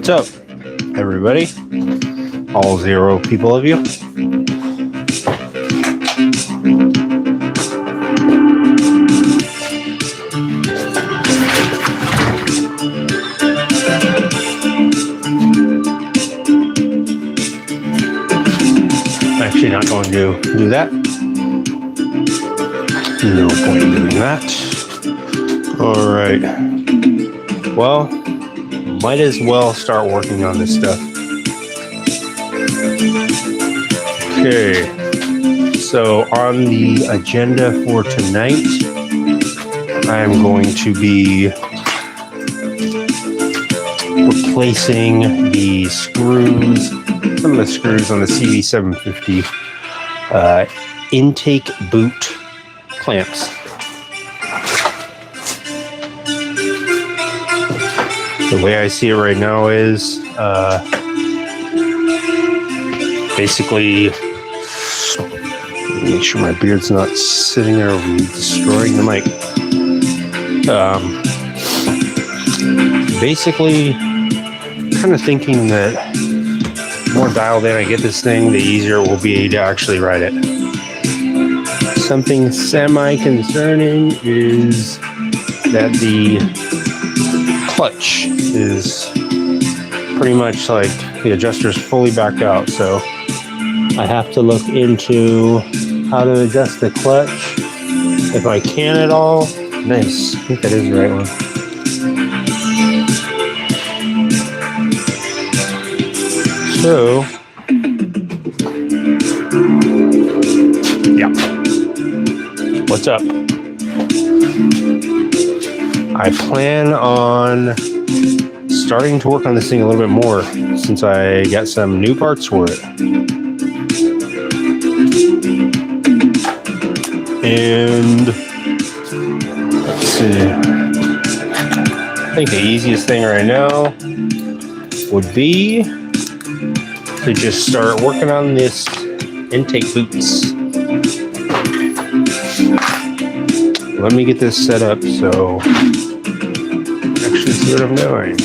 What's up, everybody? All 0 people of you. I'm actually not going to do that. No point in doing that. All right. Well, might as well start working on this stuff. Okay. So on the agenda for tonight, I'm going to be replacing the screws, some of the screws on the CV750 intake boot clamps. The way I see it right now is basically, make sure my beard's not sitting there destroying the mic. Basically, kind of thinking that the more dialed in I get this thing, the easier it will be to actually ride it. Something semi-concerning is that the clutch is pretty much like the adjuster's fully backed out, so I have to look into how to adjust the clutch if I can at all. Nice, I think that is the right one. So yeah, what's up? I plan on starting to work on this thing a little bit more since I got some new parts for it. And let's see. I think the easiest thing right now would be to just start working on this intake boots. Let me get this set up so actually see what I'm doing.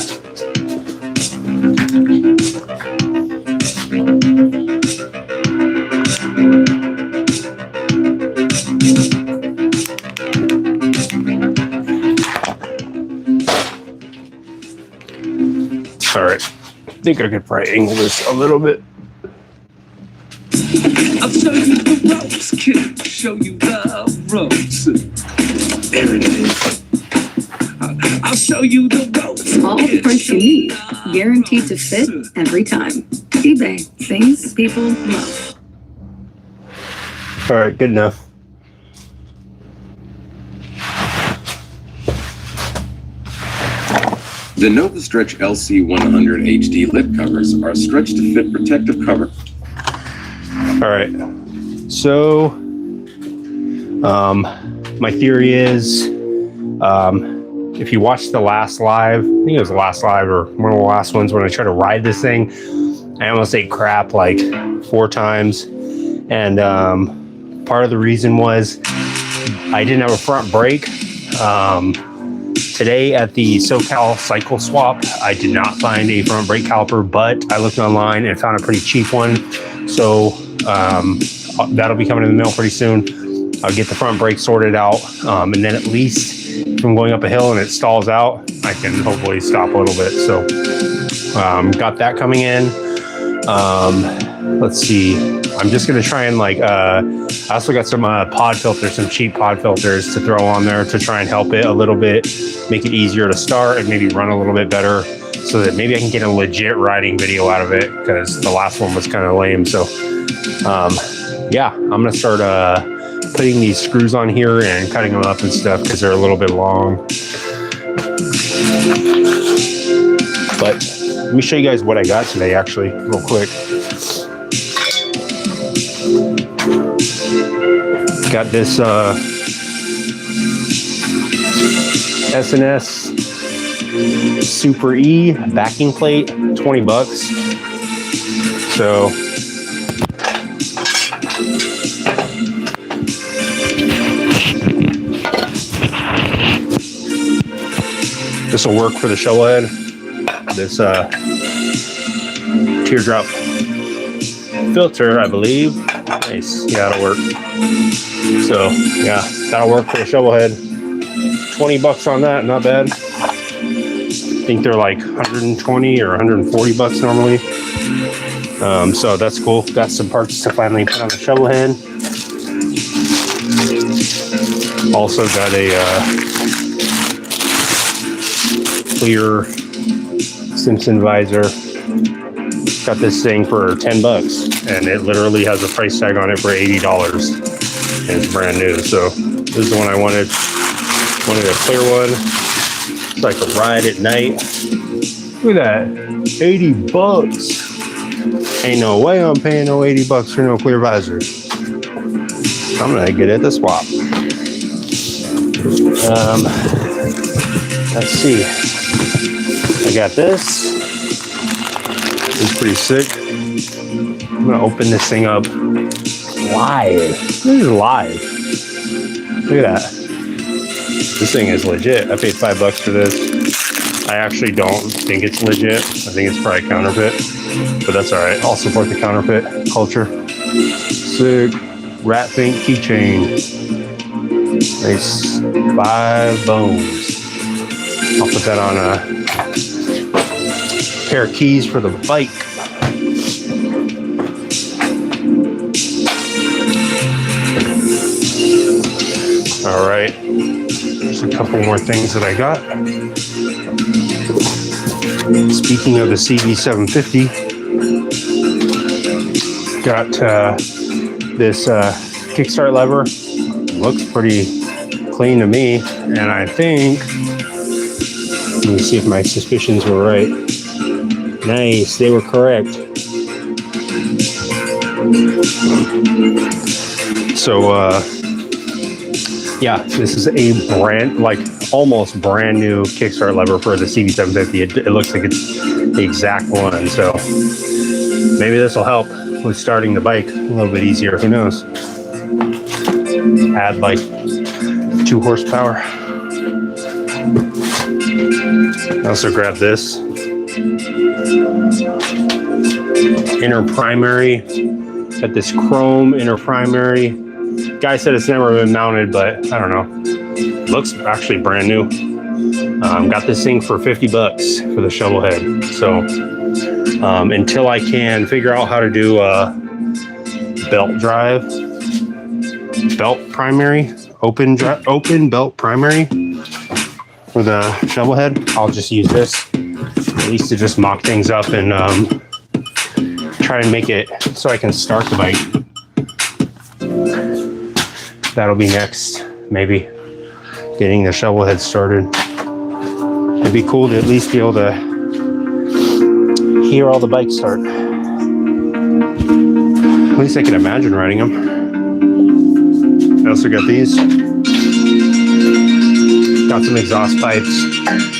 All right, I think I could probably angle this a little bit. I'll show you the ropes, kid. Show you the ropes. There it is. I'll show you the ropes. All the parts you need, guaranteed to fit every time. eBay, things people love. All right, good enough. The Nova Stretch LC100 HD lip covers are stretched to fit protective cover. All right, so my theory is if you watched the last live, I think it was the last live or one of the last ones when I tried to ride this thing, I almost ate crap like 4 times. And part of the reason was I didn't have a front brake. Today at the SoCal Cycle Swap, I did not find a front brake caliper, but I looked online and found a pretty cheap one. So that'll be coming in the mail pretty soon. I'll get the front brake sorted out, and then at least if I'm going up a hill and it stalls out, I can hopefully stop a little bit. So got that coming in. Let's see. I'm just gonna try and I also got some pod filters, some cheap pod filters to throw on there to try and help it a little bit, make it easier to start and maybe run a little bit better, so that maybe I can get a legit riding video out of it, because the last one was kind of lame. So yeah, I'm gonna start putting these screws on here and cutting them up and stuff because they're a little bit long. But let me show you guys what I got today, actually, real quick. Got this S&S Super E backing plate, 20 bucks. So this will work for the Shovelhead. This teardrop filter, I believe. Nice. Yeah, that'll work. So yeah, that'll work for the Shovelhead. 20 bucks on that, not bad. I think they're like 120 or 140 bucks normally. So that's cool. Got some parts to finally put on the Shovelhead. Also got a clear Simpson visor. Got this thing for 10 bucks, and it literally has a price tag on it for $80, and it's brand new. So this is the one I wanted. Wanted a clear one, so I could ride at night. Look at that, 80 bucks. Ain't no way I'm paying no 80 bucks for no clear visor. I'm gonna get it to swap. Let's see. I got this. It's pretty sick. I'm gonna open this thing up live. This is live. Look at that. This thing is legit. I paid $5 for this. I actually don't think it's legit. I think it's probably counterfeit, but that's all right. I'll support the counterfeit culture. Sick. Rat Fink keychain. Nice. 5 bones. I'll put that on a pair of keys for the bike. All right. There's a couple more things that I got. Speaking of the CB750, got this kickstart lever. Looks pretty clean to me, and I think, let me see if my suspicions were right. Nice, they were correct. So yeah, this is a brand, like almost brand new kickstart lever for the CB750. It looks like it's the exact one. So maybe this will help with starting the bike a little bit easier. Who knows? Add like 2 horsepower. I also grabbed this inner primary. Got this chrome inner primary. Guy said it's never been mounted, but I don't know. Looks actually brand new. Got this thing for 50 bucks for the Shovelhead. So until I can figure out how to do a belt drive, belt primary, open belt primary for the Shovelhead, I'll just use this, at least to just mock things up and try and make it so I can start the bike. That'll be next, maybe getting the Shovelhead started. It'd be cool to at least be able to hear all the bikes start. At least I can imagine riding them. I also got these. Got some exhaust pipes,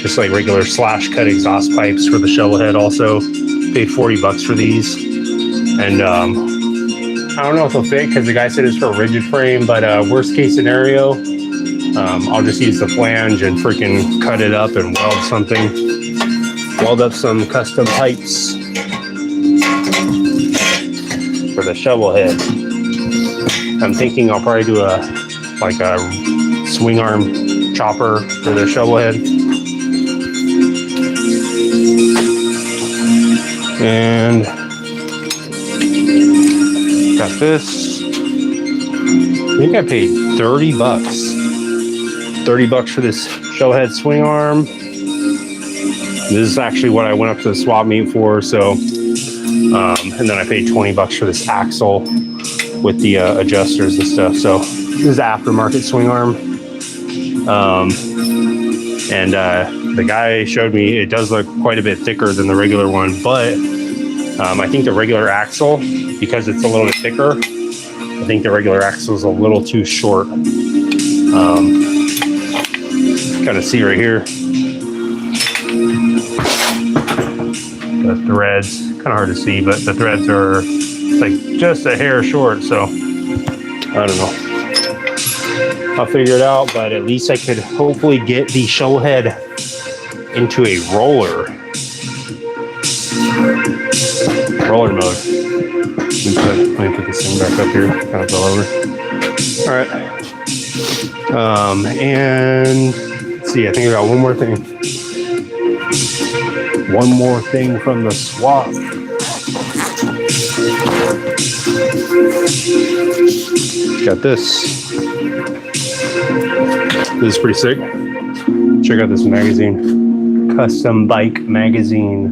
just like regular slash cut exhaust pipes for the Shovelhead. Also paid 40 bucks for these. And I don't know if they'll fit because the guy said it's for a rigid frame, but worst case scenario, I'll just use the flange and freaking cut it up and weld something. Weld up some custom pipes for the Shovelhead. I'm thinking I'll probably do a swing arm chopper for the Shovelhead. And got this. I think I paid 30 bucks. 30 bucks for this Shovelhead swing arm. This is actually what I went up to the swap meet for. So, and then I paid 20 bucks for this axle with the adjusters and stuff. So this is the aftermarket swing arm. And the guy showed me it does look quite a bit thicker than the regular one, but I think the regular axle, because it's a little bit thicker, I think the regular axle is a little too short. Kind of see right here. The threads, kind of hard to see, but the threads are like just a hair short. So I don't know. I'll figure it out, but at least I could hopefully get the Shovelhead into a roller. roller mode. Let me put this thing back up here. Kind of fell over. All right. And let's see. I think I got one more thing. One more thing from the swap. Got this. This is pretty sick. Check out this magazine. Custom Bike Magazine.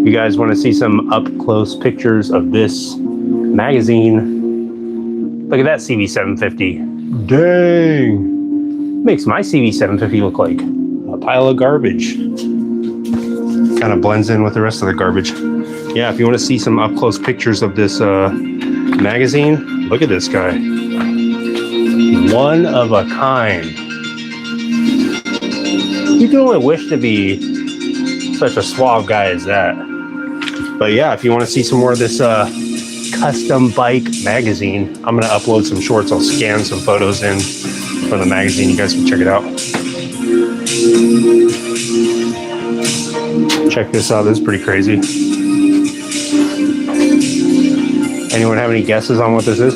You guys want to see some up close pictures of this magazine? Look at that CV750. Dang! Makes my CV750 look like a pile of garbage. Kind of blends in with the rest of the garbage. Yeah, if you want to see some up close pictures of this magazine, look at this guy. One of a kind. You can only wish to be such a suave guy as that. But yeah, if you want to see some more of this custom bike magazine, I'm going to upload some shorts. I'll scan some photos in from the magazine. You guys can check it out. Check this out. This is pretty crazy. Anyone have any guesses on what this is?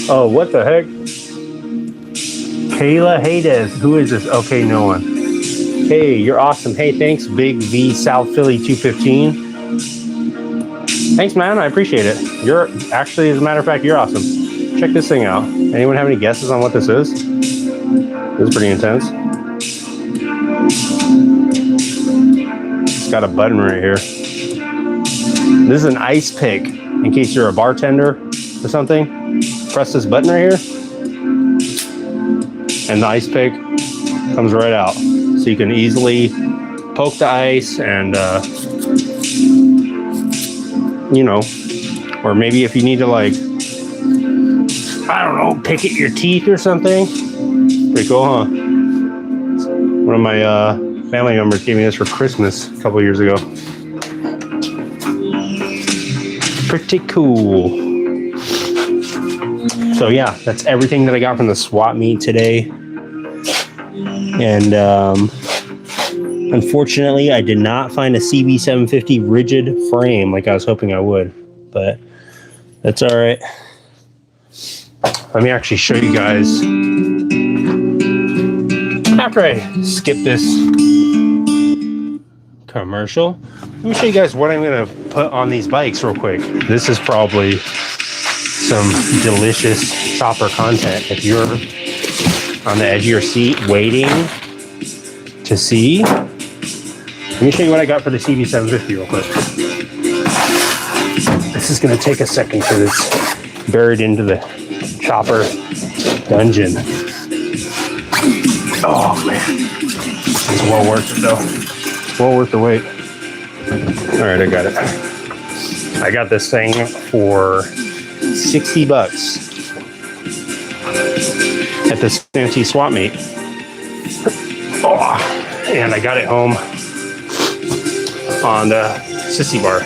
Oh, what the heck? Kayla Haydes. Who is this? Okay, no one. Hey, you're awesome. Hey, thanks, Big V South Philly 215. Thanks, man. I appreciate it. You're actually, as a matter of fact, you're awesome. Check this thing out. Anyone have any guesses on what this is? This is pretty intense. It's got a button right here. This is an ice pick. In case you're a bartender or something, press this button right here, and the ice pick comes right out. So you can easily poke the ice and, you know, or maybe if you need to, like, I don't know, pick at your teeth or something. Pretty cool, huh? One of my family members gave me this for Christmas a couple years ago. Pretty cool. So yeah, that's everything that I got from the swap meet today. And unfortunately, I did not find a CB750 rigid frame like I was hoping I would, but that's all right. Let me actually show you guys. After I skip this commercial, let me show you guys what I'm going to put on these bikes real quick. This is probably some delicious chopper content. If you're on the edge of your seat waiting to see, let me show you what I got for the CB750 real quick. This is going to take a second because it's buried into the chopper dungeon. Oh man, it's well worth it though. Well worth the wait. All right, I got it. I got this thing for $60 at the Santee swap meet. Oh, and I got it home on the Sissy bar.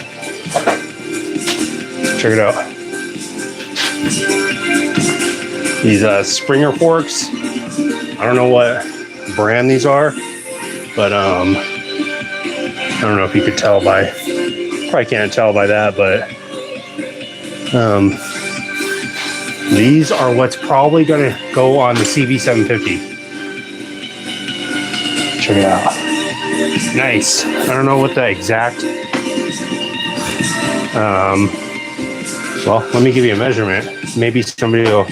Check it out. These Springer forks. I don't know what brand these are, but I don't know if you could tell by, probably can't tell by that, but these are what's probably going to go on the CB750. Check it out. Nice. I don't know what the exact, well, let me give you a measurement. Maybe somebody will,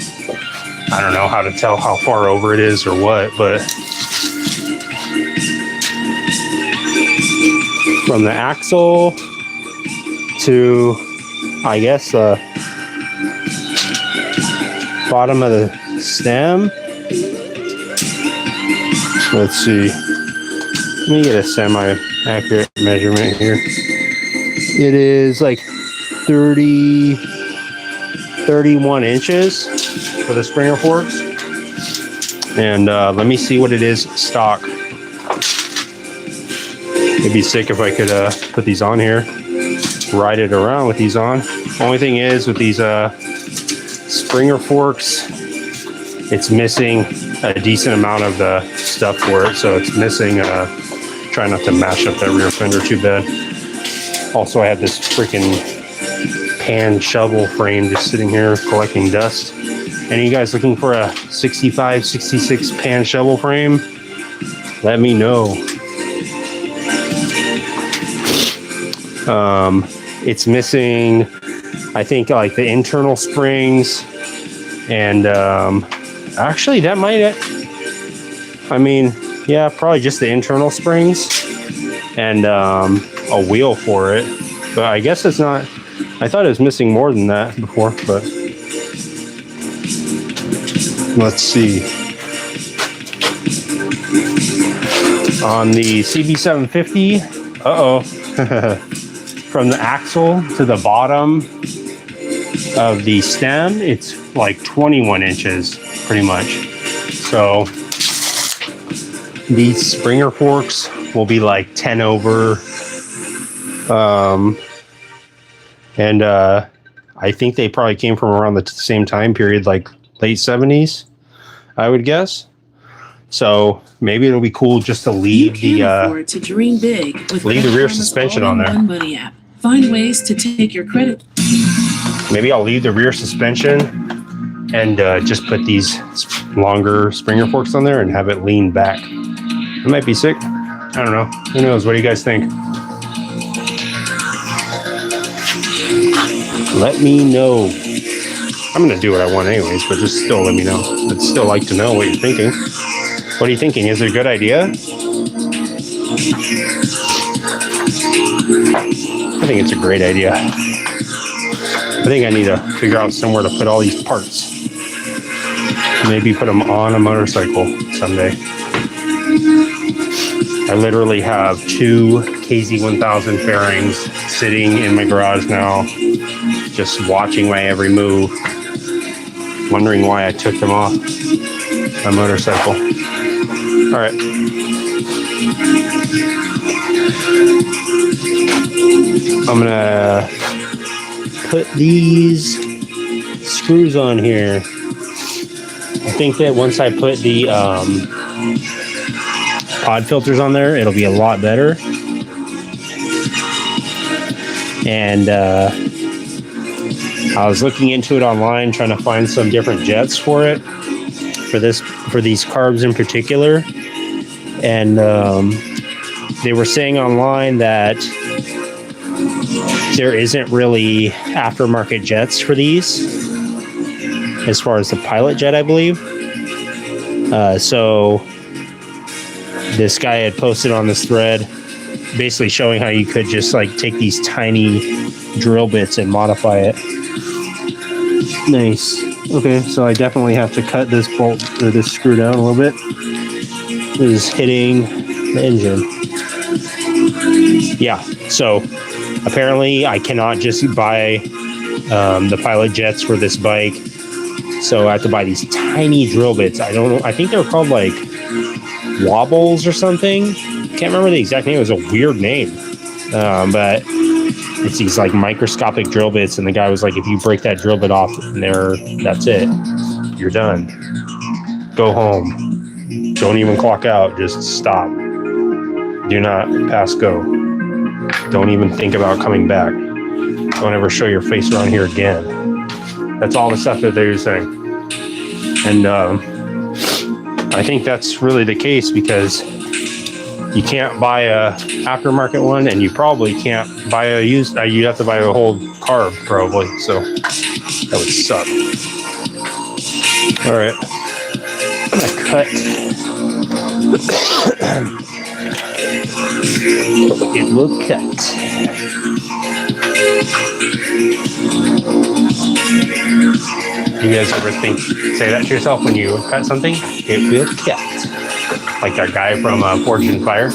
I don't know how to tell how far over it is or what, but from the axle to, I guess, the bottom of the stem. Let's see. Let me get a semi-accurate measurement here. It is like 31 inches for the Springer forks. And let me see what it is stock. It'd be sick if I could put these on here, ride it around with these on. Only thing is with these Springer forks, it's missing a decent amount of the stuff for it. So it's missing, try not to mash up that rear fender too bad. Also, I have this freaking pan shovel frame just sitting here collecting dust. Any of you guys looking for a 65, 66 pan shovel frame? Let me know. It's missing, I think, like the internal springs, and actually that might, I mean, yeah, probably just the internal springs and a wheel for it. But I guess it's not, I thought it was missing more than that before, but let's see. On the CB750, from the axle to the bottom of the stem, it's like 21 inches pretty much. So these Springer forks will be like 10 over. And I think they probably came from around the same time period, like late 70s, I would guess. So maybe it'll be cool just to leave the dream big with leave the rear suspension on there. Money app. Find ways to take your credit. Maybe I'll leave the rear suspension and just put these longer Springer forks on there and have it lean back. It might be sick. I don't know. Who knows? What do you guys think? Let me know. I'm gonna do what I want anyways, but just still let me know. I'd still like to know what you're thinking. What are you thinking? Is it a good idea? I think it's a great idea. I think I need to figure out somewhere to put all these parts. Maybe put them on a motorcycle someday. I literally have 2 KZ1000 fairings sitting in my garage now, just watching my every move, wondering why I took them off my motorcycle. All right. I'm gonna put these screws on here. I think that once I put the pod filters on there, it'll be a lot better. And I was looking into it online, trying to find some different jets for it, for these carbs in particular. And they were saying online that there isn't really aftermarket jets for these, as far as the pilot jet, I believe. So this guy had posted on this thread basically showing how you could just like take these tiny drill bits and modify it. Nice. Okay, so I definitely have to cut this bolt or this screw down a little bit. It is hitting the engine. Yeah, so apparently I cannot just buy the pilot jets for this bike. So I have to buy these tiny drill bits. I don't know. I think they're called like wobbles or something. Can't remember the exact name. It was a weird name. But it's these like microscopic drill bits. And the guy was like, if you break that drill bit off there, that's it. You're done. Go home. Don't even clock out. Just stop. Do not pass go. Don't even think about coming back. Don't ever show your face around here again. That's all the stuff that they're saying. And I think that's really the case, because you can't buy a aftermarket one, and you probably can't buy a used. You have to buy a whole carb probably. So that would suck. All right, I'm gonna cut. It will cut. You guys ever say that to yourself when you cut something? It will cut. Like that guy from Forged in Fire.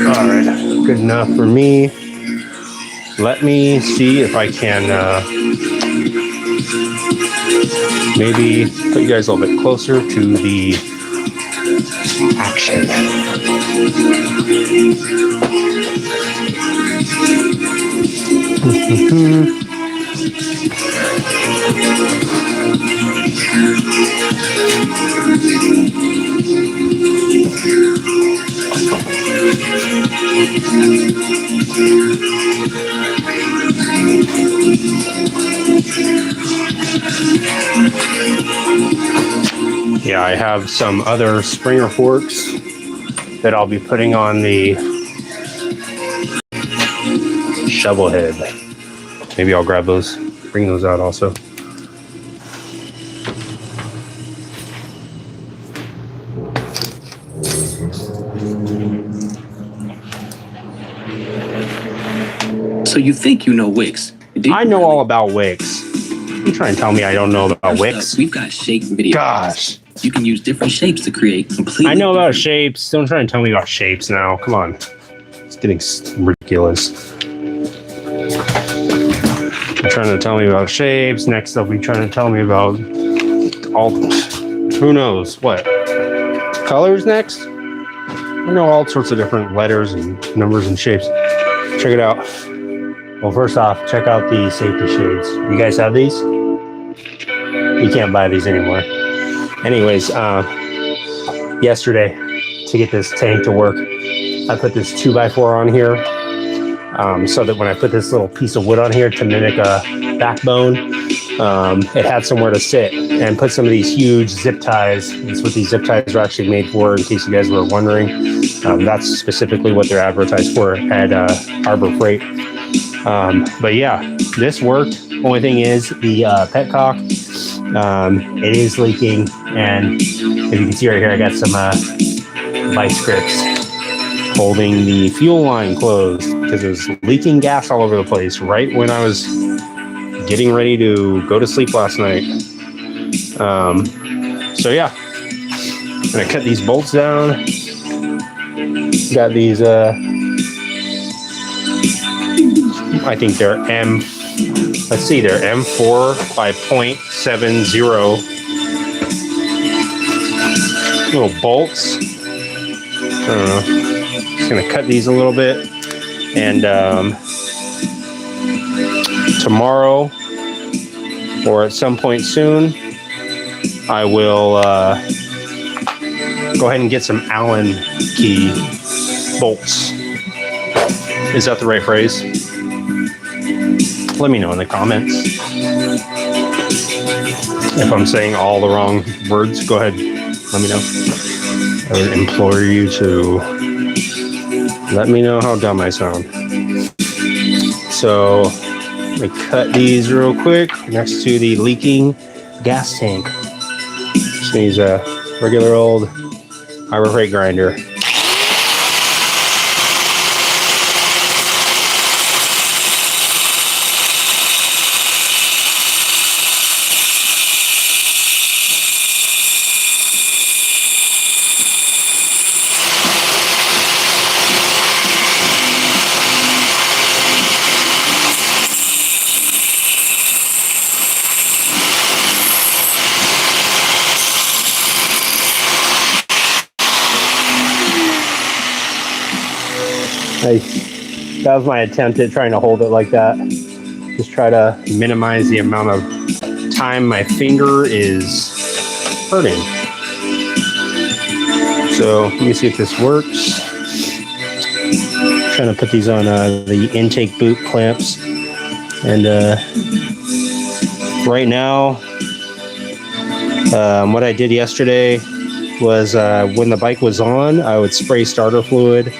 All right, good enough for me. Let me see if I can maybe put you guys a little bit closer to the action. Yeah, I have some other Springer forks that I'll be putting on the Shovelhead. Maybe I'll grab those, bring those out also. So you think you know Wix? I know all about Wix. You trying to tell me I don't know about Wix? We've got shape video. Gosh. You can use different shapes to create completely. I know about different- shapes. Don't try and tell me about shapes now. Come on. It's getting ridiculous. You're trying to tell me about shapes. Next up, you're trying to tell me about all, who knows what. Colors next? I know all sorts of different letters and numbers and shapes. Check it out. Well, first off, check out the safety shades. You guys have these? You can't buy these anymore. Anyways, yesterday, to get this tank to work, I put this 2x4 on here so that when I put this little piece of wood on here to mimic a backbone, it had somewhere to sit, and put some of these huge zip ties. That's what these zip ties are actually made for, in case you guys were wondering. That's specifically what they're advertised for at Harbor Freight. But yeah, this worked. Only thing is the petcock, it is leaking, and if you can see right here, I got some vice grips holding the fuel line closed because it was leaking gas all over the place right when I was getting ready to go to sleep last night. So yeah, I'm gonna cut these bolts down. Got these I think they're let's see, they're M4 by 0.70 little bolts. I don't know. Just gonna cut these a little bit, and tomorrow or at some point soon, I will go ahead and get some Allen key bolts. Is that the right phrase? Let me know in the comments. If I'm saying all the wrong words, go ahead, let me know. I would implore you to let me know how dumb I sound. So, let me cut these real quick next to the leaking gas tank. Just use a regular old Harbor Freight grinder. That was my attempt at trying to hold it like that. Just try to minimize the amount of time my finger is hurting. So let me see if this works. Trying to put these on the intake boot clamps. And right now, what I did yesterday was when the bike was on, I would spray starter fluid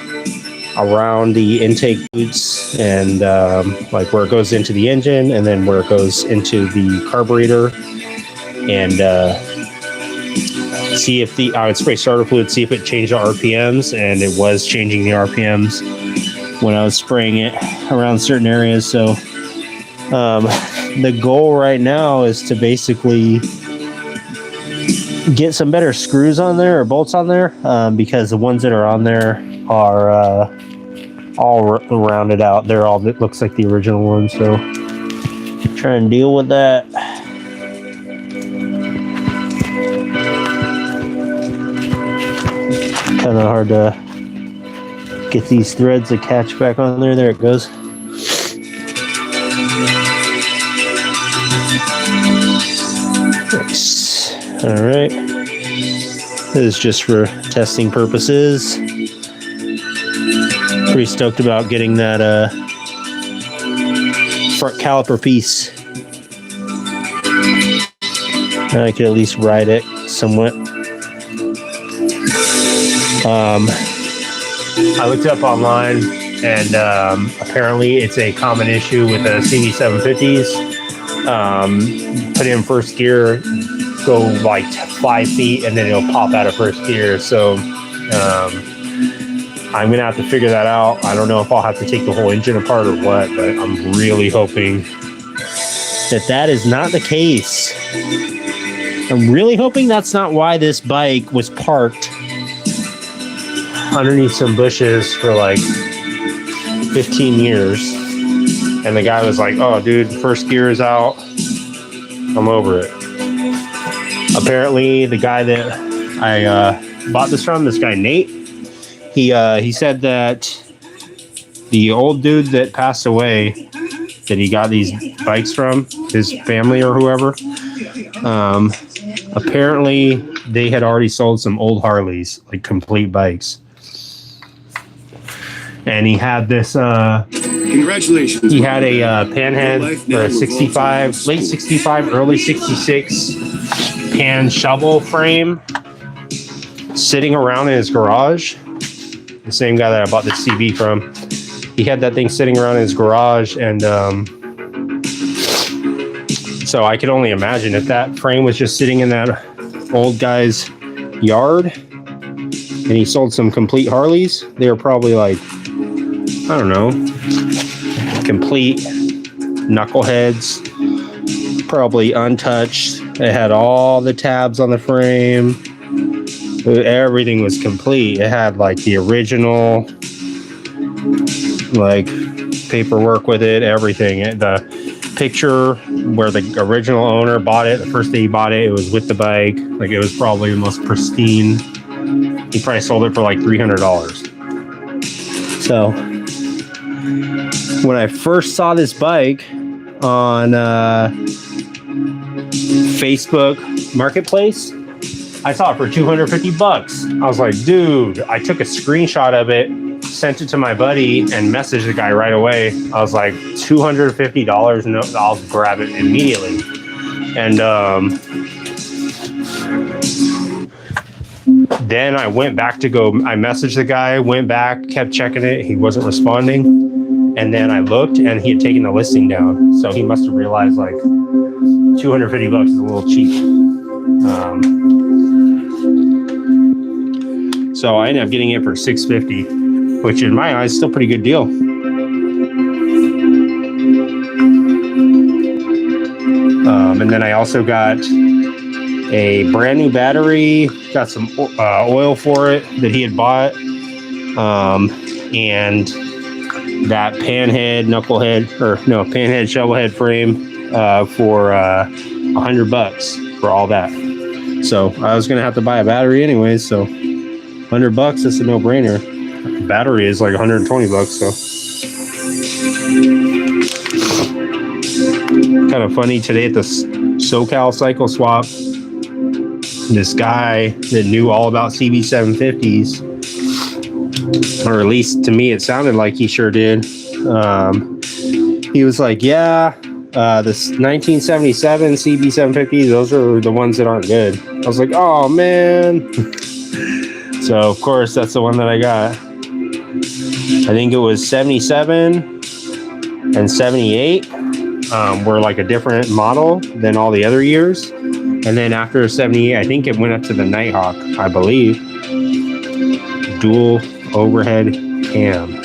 around the intake boots and like where it goes into the engine and then where it goes into the carburetor, and see if I would spray starter fluid, see if it changed the RPMs, and it was changing the RPMs when I was spraying it around certain areas. So the goal right now is to basically get some better screws on there or bolts on there, because the ones that are on there are all rounded out. They're all, it looks like the original one, so try and deal with that. Kind of hard to get these threads to catch back on there. There it goes. works. All right. This is just for testing purposes. Pretty stoked about getting that front caliper piece. I could at least ride it somewhat. I looked up online, and apparently it's a common issue with the CB750s. Put in first gear, go like 5 feet, and then it'll pop out of first gear. So I'm gonna have to figure that out. I don't know if I'll have to take the whole engine apart or what, but I'm really hoping that is not the case. I'm really hoping that's not why this bike was parked underneath some bushes for like 15 years. And the guy was like, oh, dude, first gear is out. I'm over it. Apparently, the guy that I bought this from, this guy Nate, he said that the old dude that passed away, that he got these bikes from, his family or whoever, apparently they had already sold some old Harleys, like complete bikes. And he had this, Congratulations. he had a panhead for a 65, late 65, early 66 pan shovel frame sitting around in his garage. The same guy that I bought the CB from. He had that thing sitting around in his garage, and so I could only imagine if that frame was just sitting in that old guy's yard and he sold some complete Harleys. They were probably like, I don't know, complete knuckleheads, probably untouched. It had all the tabs on the frame. Everything was complete. It had like the original, like paperwork with it, everything. The picture where the original owner bought it, the first day he bought it, it was with the bike. Like it was probably the most pristine. He probably sold it for like $300. So when I first saw this bike on Facebook Marketplace, I saw it for $250. I was like, dude, I took a screenshot of it, sent it to my buddy, and messaged the guy right away. I was like, $250, no, I'll grab it immediately. And then I went back to go, I messaged the guy, went back, kept checking it. He wasn't responding. And then I looked and he had taken the listing down. So he must have realized like $250 is a little cheap. So I ended up getting it for $650, which in my eyes is still a pretty good deal. And then I also got a brand new battery, got some oil for it that he had bought, and that panhead shovelhead frame for $100 for all that. So I was gonna have to buy a battery anyways, so $100, that's a no-brainer. Battery is like $120, so kind of funny. Today at the SoCal Cycle Swap, this guy that knew all about CB750s, or at least to me it sounded like he sure did, he was like, yeah, this 1977 CB750s, those are the ones that aren't good. I was like, oh man. So of course that's the one that I got. I think it was 77 and 78 were like a different model than all the other years. And then after 78, I think it went up to the Nighthawk, I believe. Dual overhead cam.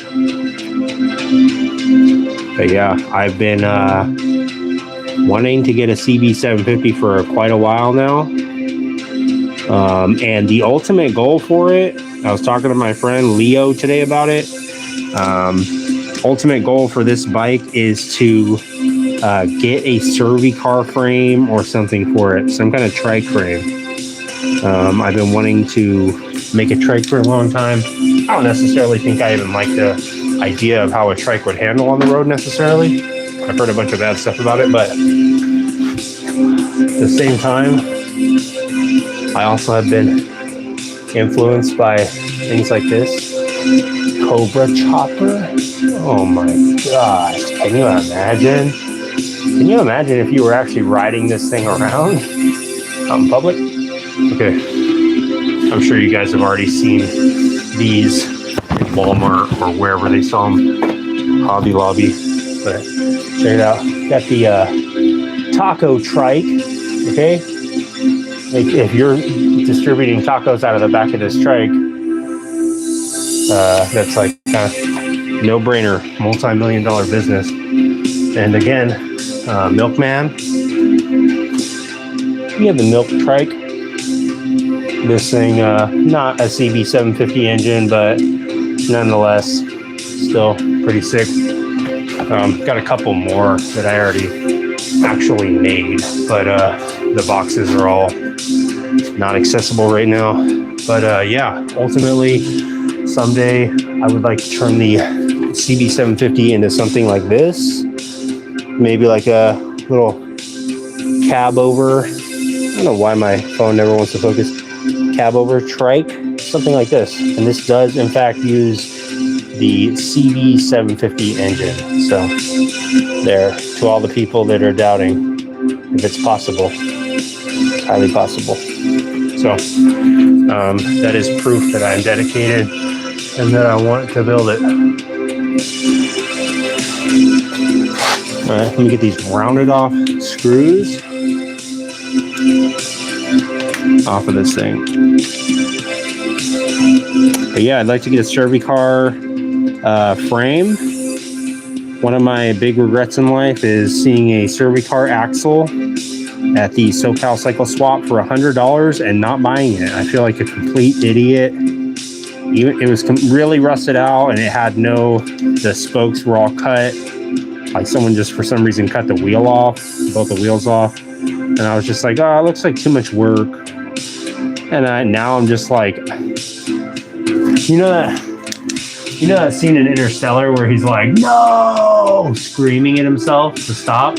But yeah, I've been wanting to get a CB750 for quite a while now. And the ultimate goal for it, I was talking to my friend Leo today about it. Ultimate goal for this bike is to get a Servi car frame or something for it, some kind of trike frame. I've been wanting to make a trike for a long time. I don't necessarily think I even like the idea of how a trike would handle on the road necessarily. I've heard a bunch of bad stuff about it, but at the same time, I also have been influenced by things like this. Cobra chopper. Oh my gosh. Can you imagine? Can you imagine if you were actually riding this thing around out in public? Okay. I'm sure you guys have already seen these in Walmart or wherever they sell them. Hobby Lobby. But check it out. Got the taco trike. Okay. Like if you're distributing tacos out of the back of this trike, that's like kind of no-brainer, multi-million-dollar business. And again, Milkman. You have the milk trike. This thing, not a CB750 engine, but nonetheless, still pretty sick. Got a couple more that I already actually made, but the boxes are all not accessible right now. But yeah, ultimately, someday I would like to turn the CB750 into something like this. Maybe like a little cab over. I don't know why my phone never wants to focus. Cab over trike, something like this. And this does in fact use the CB750 engine. So there, to all the people that are doubting if it's possible, it's highly possible. So that is proof that I'm dedicated and that I want to build it. All right, let me get these rounded off screws off of this thing. But yeah, I'd like to get a Servicar frame. One of my big regrets in life is seeing a Servicar axle at the SoCal Cycle Swap for $100 and not buying it. I feel like a complete idiot. It was really rusted out and it had the spokes were all cut. Like someone just for some reason cut the wheel off, both the wheels off. And I was just like, oh, it looks like too much work. And now I'm just like, you know that scene in Interstellar where he's like, no, screaming at himself to stop?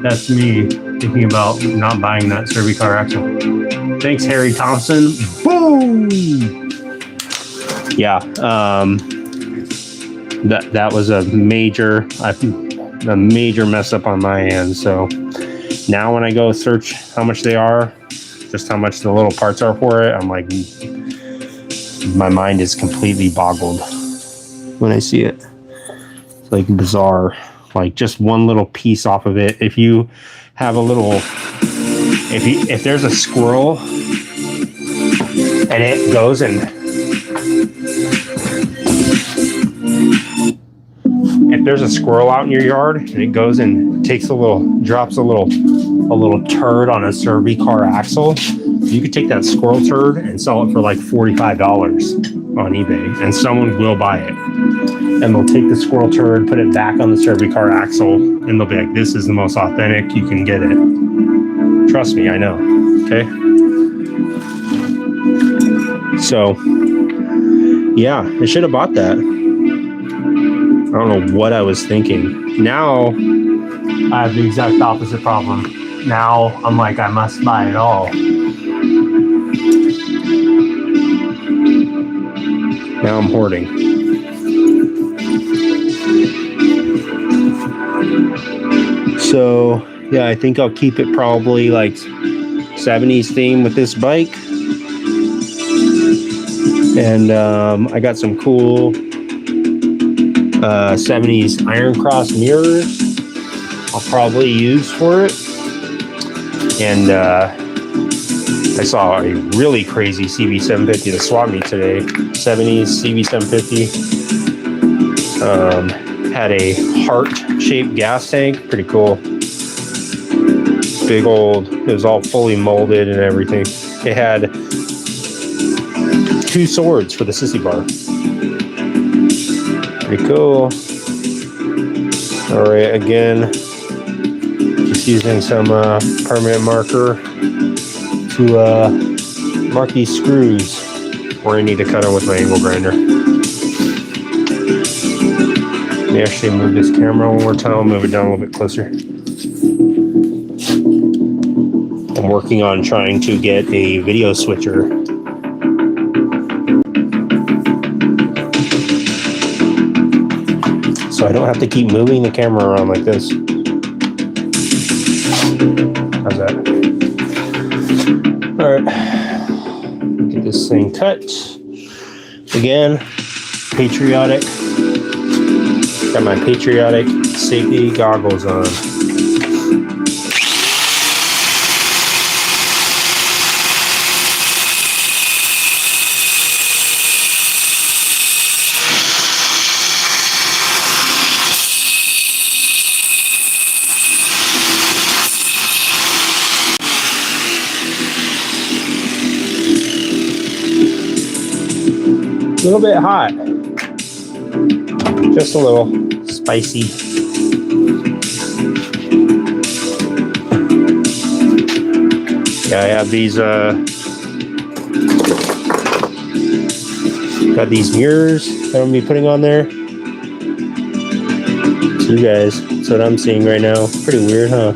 That's me thinking about not buying that Servicar axle. Thanks, Harry Thompson. Boom! Yeah, that was a major mess up on my end. So now when I go search how much they are, just how much the little parts are for it, I'm like, my mind is completely boggled when I see it. It's like bizarre. Like just one little piece off of it. If you have a little, if there's a squirrel and it goes and if there's a squirrel out in your yard and it goes and takes drops a little turd on a Servicar axle, you could take that squirrel turd and sell it for like $45 on eBay, and someone will buy it. And they'll take the squirrel turd, put it back on the Servicar axle, and they'll be like, "This is the most authentic. You can get it." Trust me, I know. Okay. So, yeah, I should have bought that. I don't know what I was thinking. Now I have the exact opposite problem. Now I'm like, I must buy it all. Now I'm hoarding. So yeah, I think I'll keep it probably like 70s theme with this bike. And I got some cool 70s Iron Cross mirrors I'll probably use for it. And I saw a really crazy CB750 at the swap meet today. 70s CB750. Had a heart-shaped gas tank. Pretty cool. Big old, it was all fully molded and everything. It had 2 swords for the sissy bar. Pretty cool. All right, again, just using some permanent marker to mark these screws where I need to cut them with my angle grinder. Let me actually move this camera one more time. I'll move it down a little bit closer. I'm working on trying to get a video switcher. So I don't have to keep moving the camera around like this. How's that? All right, get this thing cut. Again, patriotic. Got my patriotic safety goggles on. A little bit hot, just a little spicy. Yeah, I have these got these mirrors that I'm gonna be putting on there. So you guys, that's what I'm seeing right now. Pretty weird, huh?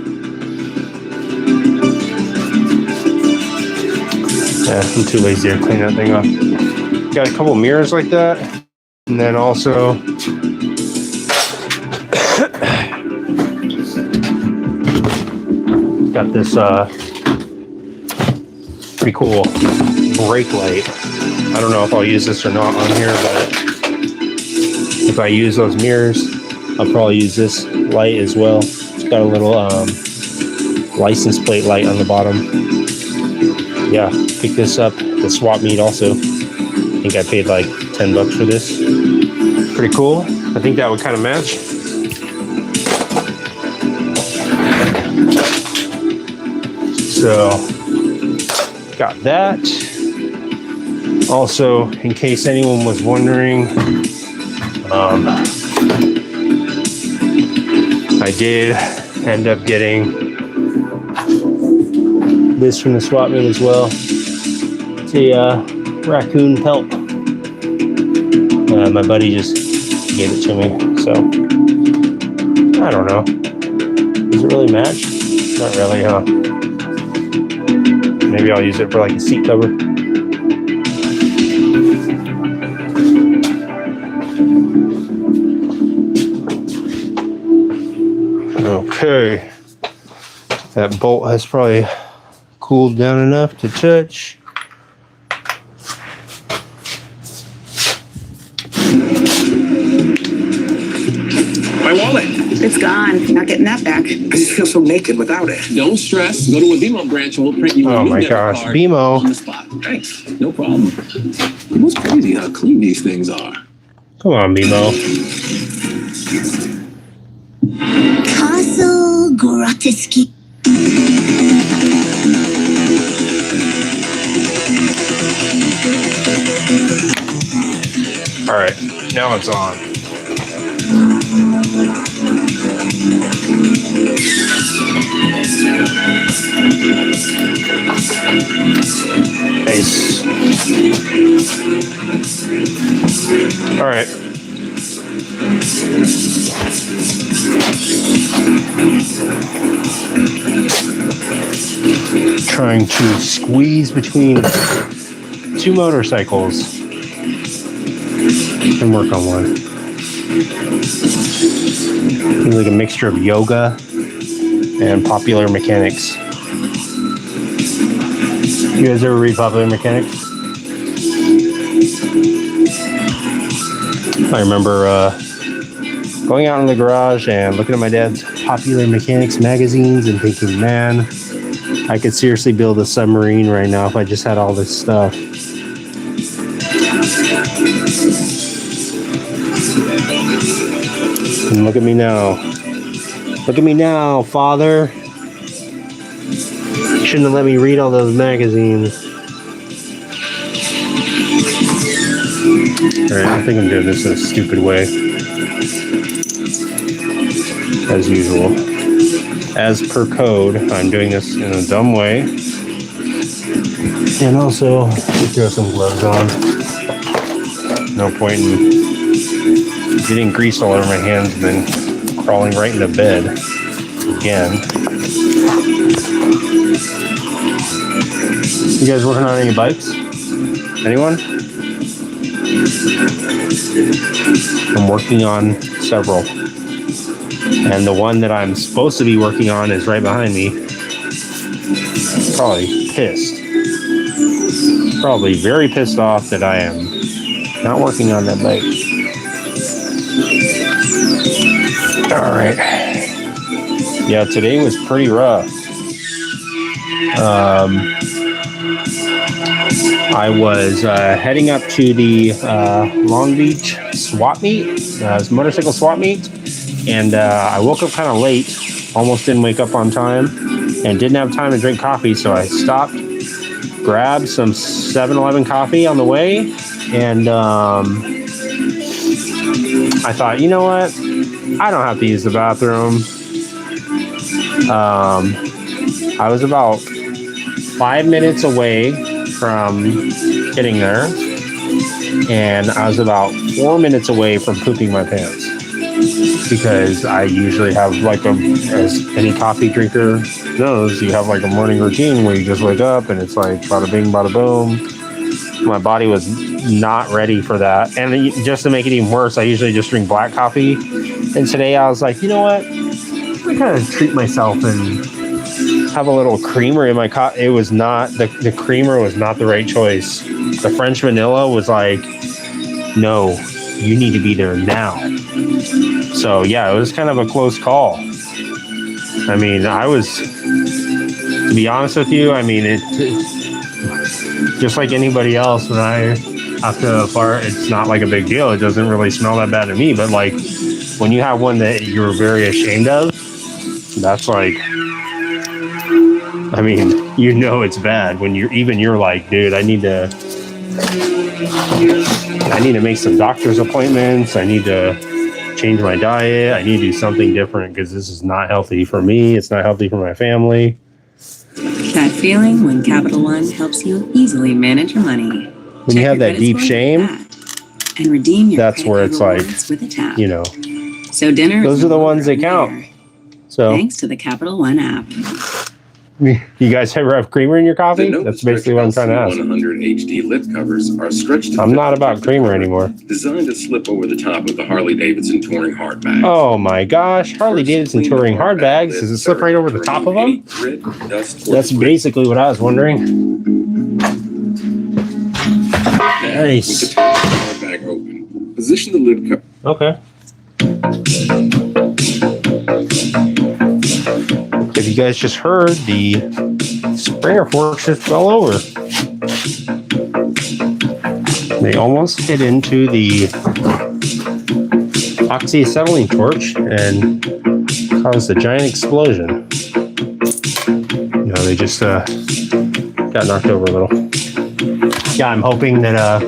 Yeah, I'm too lazy to clean that thing up. Got a couple mirrors like that, and then also got this pretty cool brake light. I don't know if I'll use this or not on here, but if I use those mirrors, I'll probably use this light as well. It's got a little license plate light on the bottom. Yeah, picked this up at the swap meet also. I think I paid like $10 for this. Pretty cool. I think that would kind of match. So, got that. Also, in case anyone was wondering, I did end up getting this from the swap meet as well. It's a raccoon pelt. My buddy just gave it to me, so I don't know. Does it really match? Not really, huh? Maybe I'll use it for like a seat cover. Okay. That bolt has probably cooled down enough to touch. My wallet. It's gone. Not getting that back. I just feel so naked without it. Don't stress. Go to a BMO branch and we'll print you a Oh new my debit gosh, card BMO. on the spot. Thanks. No problem. It was crazy how clean these things are. Come on, BMO. Castle Groteski. All right, now it's on. Nice. All right. Trying to squeeze between two motorcycles and work on one. It's like a mixture of yoga and Popular Mechanics. You guys ever read Popular Mechanics? I remember going out in the garage and looking at my dad's Popular Mechanics magazines and thinking, man, I could seriously build a submarine right now if I just had all this stuff. And look at me now. Look at me now, Father. You shouldn't have let me read all those magazines. Alright, I think I'm doing this in a stupid way. As usual. As per code, I'm doing this in a dumb way. And also, we throw some gloves on. No point in getting grease all over my hands and then crawling right into bed again. You guys working on any bikes? Anyone? I'm working on several. And the one that I'm supposed to be working on is right behind me. Probably pissed. Probably very pissed off that I am not working on that bike. All right. Yeah, today was pretty rough. I was heading up to the Long Beach swap meet, it's motorcycle swap meet, and I woke up kind of late, almost didn't wake up on time, and didn't have time to drink coffee, so I stopped, grabbed some 7-Eleven coffee on the way, and I thought, you know what, I don't have to use the bathroom. I was about 5 minutes away from getting there, and I was about 4 minutes away from pooping my pants, because I usually have like as any coffee drinker knows, you have like a morning routine where you just wake up and it's like bada bing, bada boom. My body was not ready for that, and just to make it even worse, I usually just drink black coffee, and today I was like, you know what, I'm gonna treat myself and have a little creamer in my coffee. It was not, the creamer was not the right choice. The French vanilla was like, no, you need to be there now. So yeah, it was kind of a close call. I mean, to be honest with you, I mean, it just like anybody else, when I have to fart, it's not like a big deal. It doesn't really smell that bad to me, but like when you have one that you're very ashamed of, that's like, I mean, you know it's bad when you're like, dude, I need to make some doctor's appointments. I need to change my diet. I need to do something different because this is not healthy for me. It's not healthy for my family. That feeling when Capital One helps you easily manage your money. When you have that deep shame, and redeem your that's where it's like, with a tap. you know, So dinner. those are the ones that count. So thanks to the Capital One app. you guys ever have creamer in your coffee? That's basically what I'm trying to ask. 100 HD lip covers are stretched to I'm not about creamer anymore. Designed to slip over the top of the Harley-Davidson touring hard bags. Oh my gosh, Harley-Davidson touring hard bags. Does it slip right over the top of them? That's basically what I was wondering. Nice. Hard bag open. Position the lid cover. Okay. If you guys just heard, the Springer forks just fell over. They almost hit into the oxyacetylene torch and caused a giant explosion. You know, they just got knocked over a little. Yeah, I'm hoping that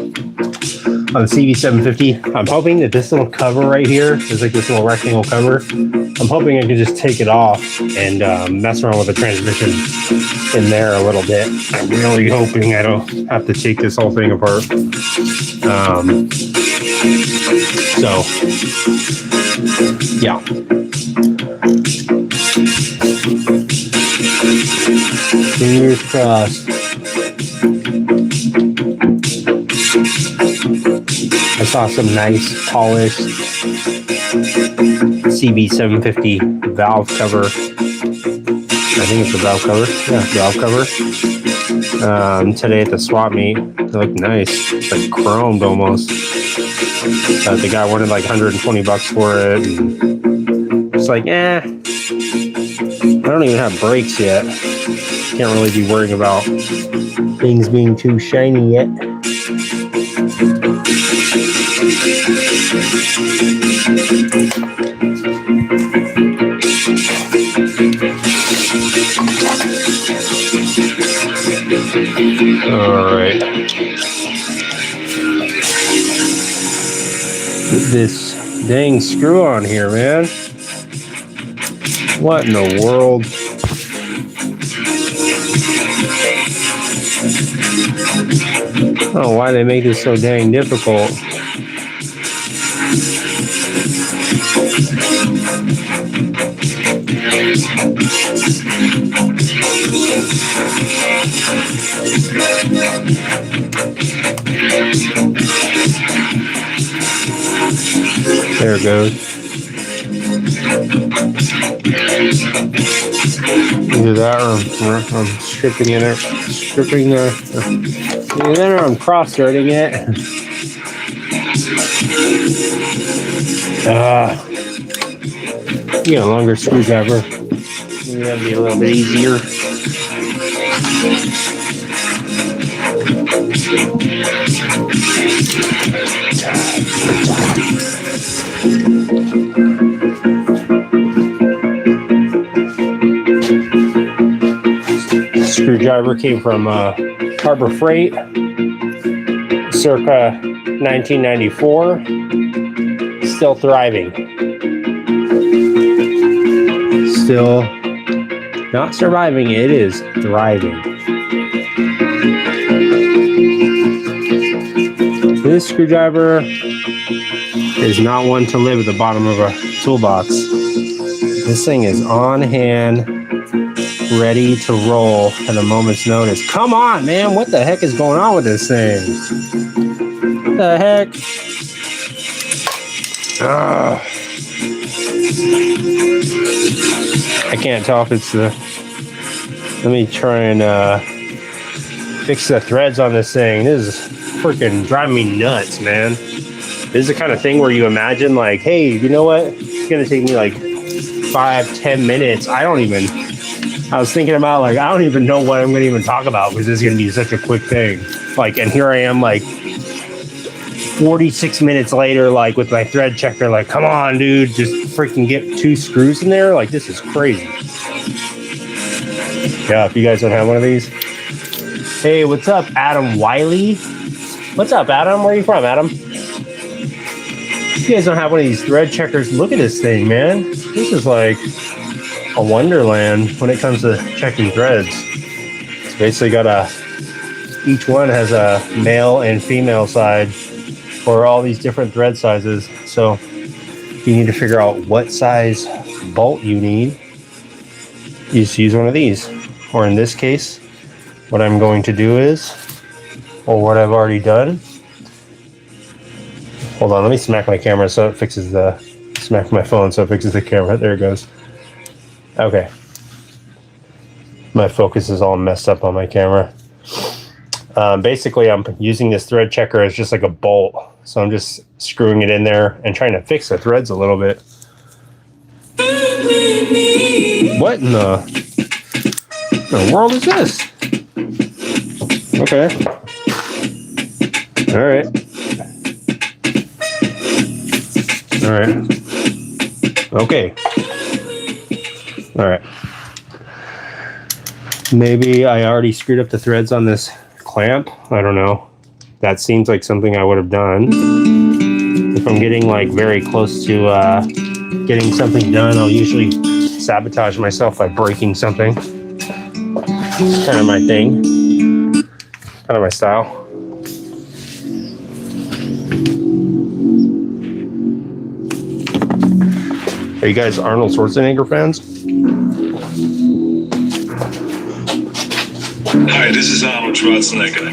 on the CV750, I'm hoping that this little cover right here is like this little rectangle cover. I'm hoping I can just take it off and mess around with the transmission in there a little bit. I'm really hoping I don't have to take this whole thing apart. So, yeah. Fingers crossed. I saw some nice polished CB750 valve cover. I think it's a valve cover. Yeah, valve cover. Today at the swap meet, it looked nice. It's like chromed almost. The guy wanted like $120 for it. And it's like, I don't even have brakes yet. Can't really be worrying about things being too shiny yet. All right. This dang screw on here, man. What in the world? I don't know why they make this so dang difficult. There it goes. Either that or I'm stripping it, either I'm cross-threading it. You got a longer screwdriver. Maybe that'd be a little bit easier. Screwdriver came from Harbor Freight, circa 1994. Still thriving. Still not surviving, it is thriving. This screwdriver is not one to live at the bottom of a toolbox. This thing is on hand, ready to roll at a moment's notice. Come on, man. What the heck is going on with this thing? What the heck? I can't tell if it's the... Let me try and fix the threads on this thing. This is freaking driving me nuts, man. This is the kind of thing where you imagine like, hey, you know what? It's going to take me like 5-10 minutes. I was thinking about like, I don't even know what I'm going to even talk about because this is going to be such a quick thing. Like, and here I am like 46 minutes later, like with my thread checker, like, come on, dude, just freaking get 2 screws in there. Like, this is crazy. Yeah, if you guys don't have one of these. Hey, what's up, Adam Wiley? What's up, Adam? Where are you from, Adam? If you guys don't have one of these thread checkers, look at this thing, man. This is like a wonderland when it comes to checking threads. It's basically got each one has a male and female side for all these different thread sizes. So you need to figure out what size bolt you need. You just use one of these. Or in this case, what I'm going to do is, or what I've already done. Hold on, let me smack my camera so it fixes smack my phone so it fixes the camera. There it goes. Okay. My focus is all messed up on my camera. Basically, I'm using this thread checker as just like a bolt. So I'm just screwing it in there and trying to fix the threads a little bit. What in the world is this? Okay. All right. All right. Okay. All right. Maybe I already screwed up the threads on this clamp. I don't know. That seems like something I would have done. If I'm getting like very close to getting something done, I'll usually sabotage myself by breaking something. It's kind of my thing. Kind of my style. Are you guys Arnold Schwarzenegger fans? Hi, this is Arnold Schwarzenegger.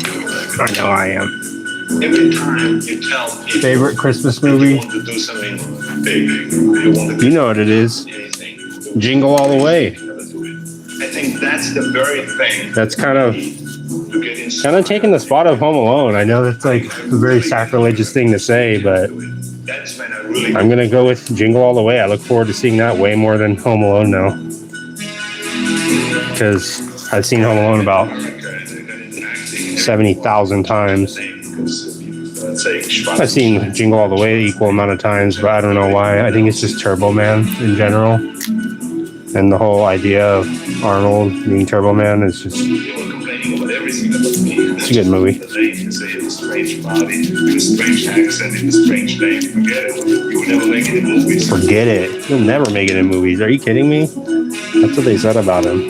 I know I am. Every time you tell people Favorite Christmas movie? you want to do something big, you want to You know what it is. anything, Jingle All the Way. I think that's the very thing That's kind of to get in. taking the spot of Home Alone. I know that's like a very sacrilegious thing to say, but That's when I really. I'm gonna go with Jingle All the Way. I look forward to seeing that way more than Home Alone now, because I've seen Home Alone about 70,000 times. I've seen Jingle All the Way equal amount of times, but I don't know why. I think it's just Turbo Man in general, and the whole idea of Arnold being Turbo Man is just. It's a good movie. Forget it. He'll never make it in movies. Are you kidding me? That's what they said about him.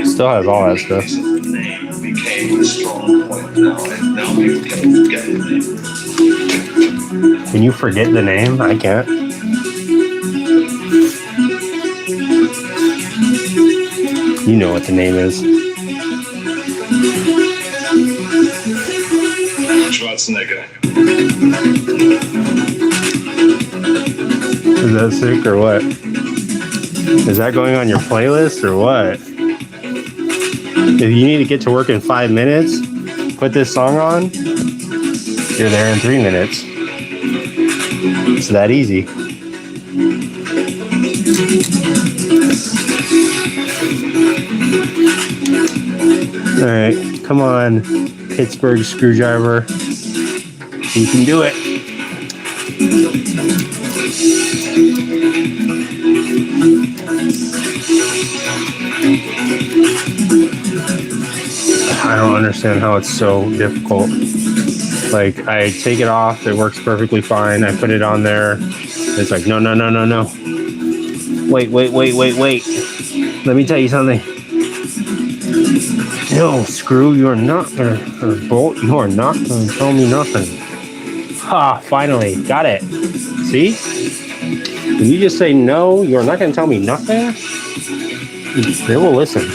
Still has all that stuff. Can you forget the name? I can't. You know what the name is. Schwarzenegger. Is that sick or what? Is that going on your playlist or what? If you need to get to work in 5 minutes, put this song on. You're there in 3 minutes. It's that easy. All right, come on, Pittsburgh screwdriver. You can do it. I don't understand how it's so difficult. Like, I take it off, it works perfectly fine. I put it on there. It's like, no. Wait. Let me tell you something. No, screw, you're not gonna, or bolt, you are not gonna tell me nothing. Ha, finally, got it. See? When you just say no, you're not gonna tell me nothing, they will listen.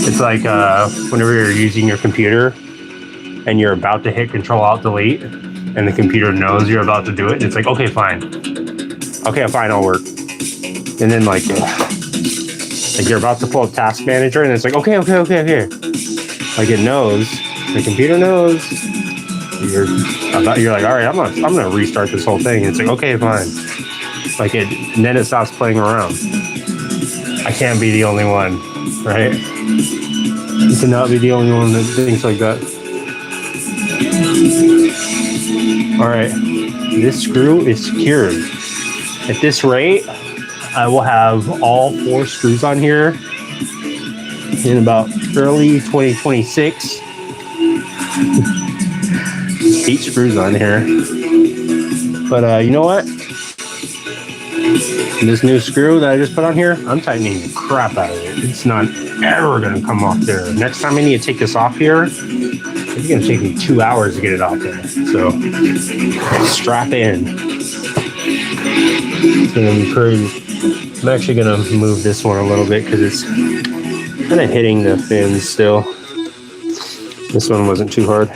It's like whenever you're using your computer and you're about to hit Control-Alt-Delete and the computer knows you're about to do it. It's like, okay, fine, I'll work. And then like you're about to pull up Task Manager and it's like, okay. Like it knows, the computer knows. You're like, all right, I'm gonna restart this whole thing. And it's like, okay, fine. Like and then it stops playing around. I can't be the only one, right? You cannot be the only one that thinks like that. All right, this screw is secured. At this rate, I will have all 4 screws on here in about early 2026. 8 screws on here. But you know what? This new screw that I just put on here, I'm tightening the crap out of it. It's not ever gonna come off there. Next time I need to take this off here, it's gonna take me 2 hours to get it off there. So strap in. It's gonna be pretty. I'm actually gonna move this one a little bit because it's kind of hitting the fins still. This one wasn't too hard.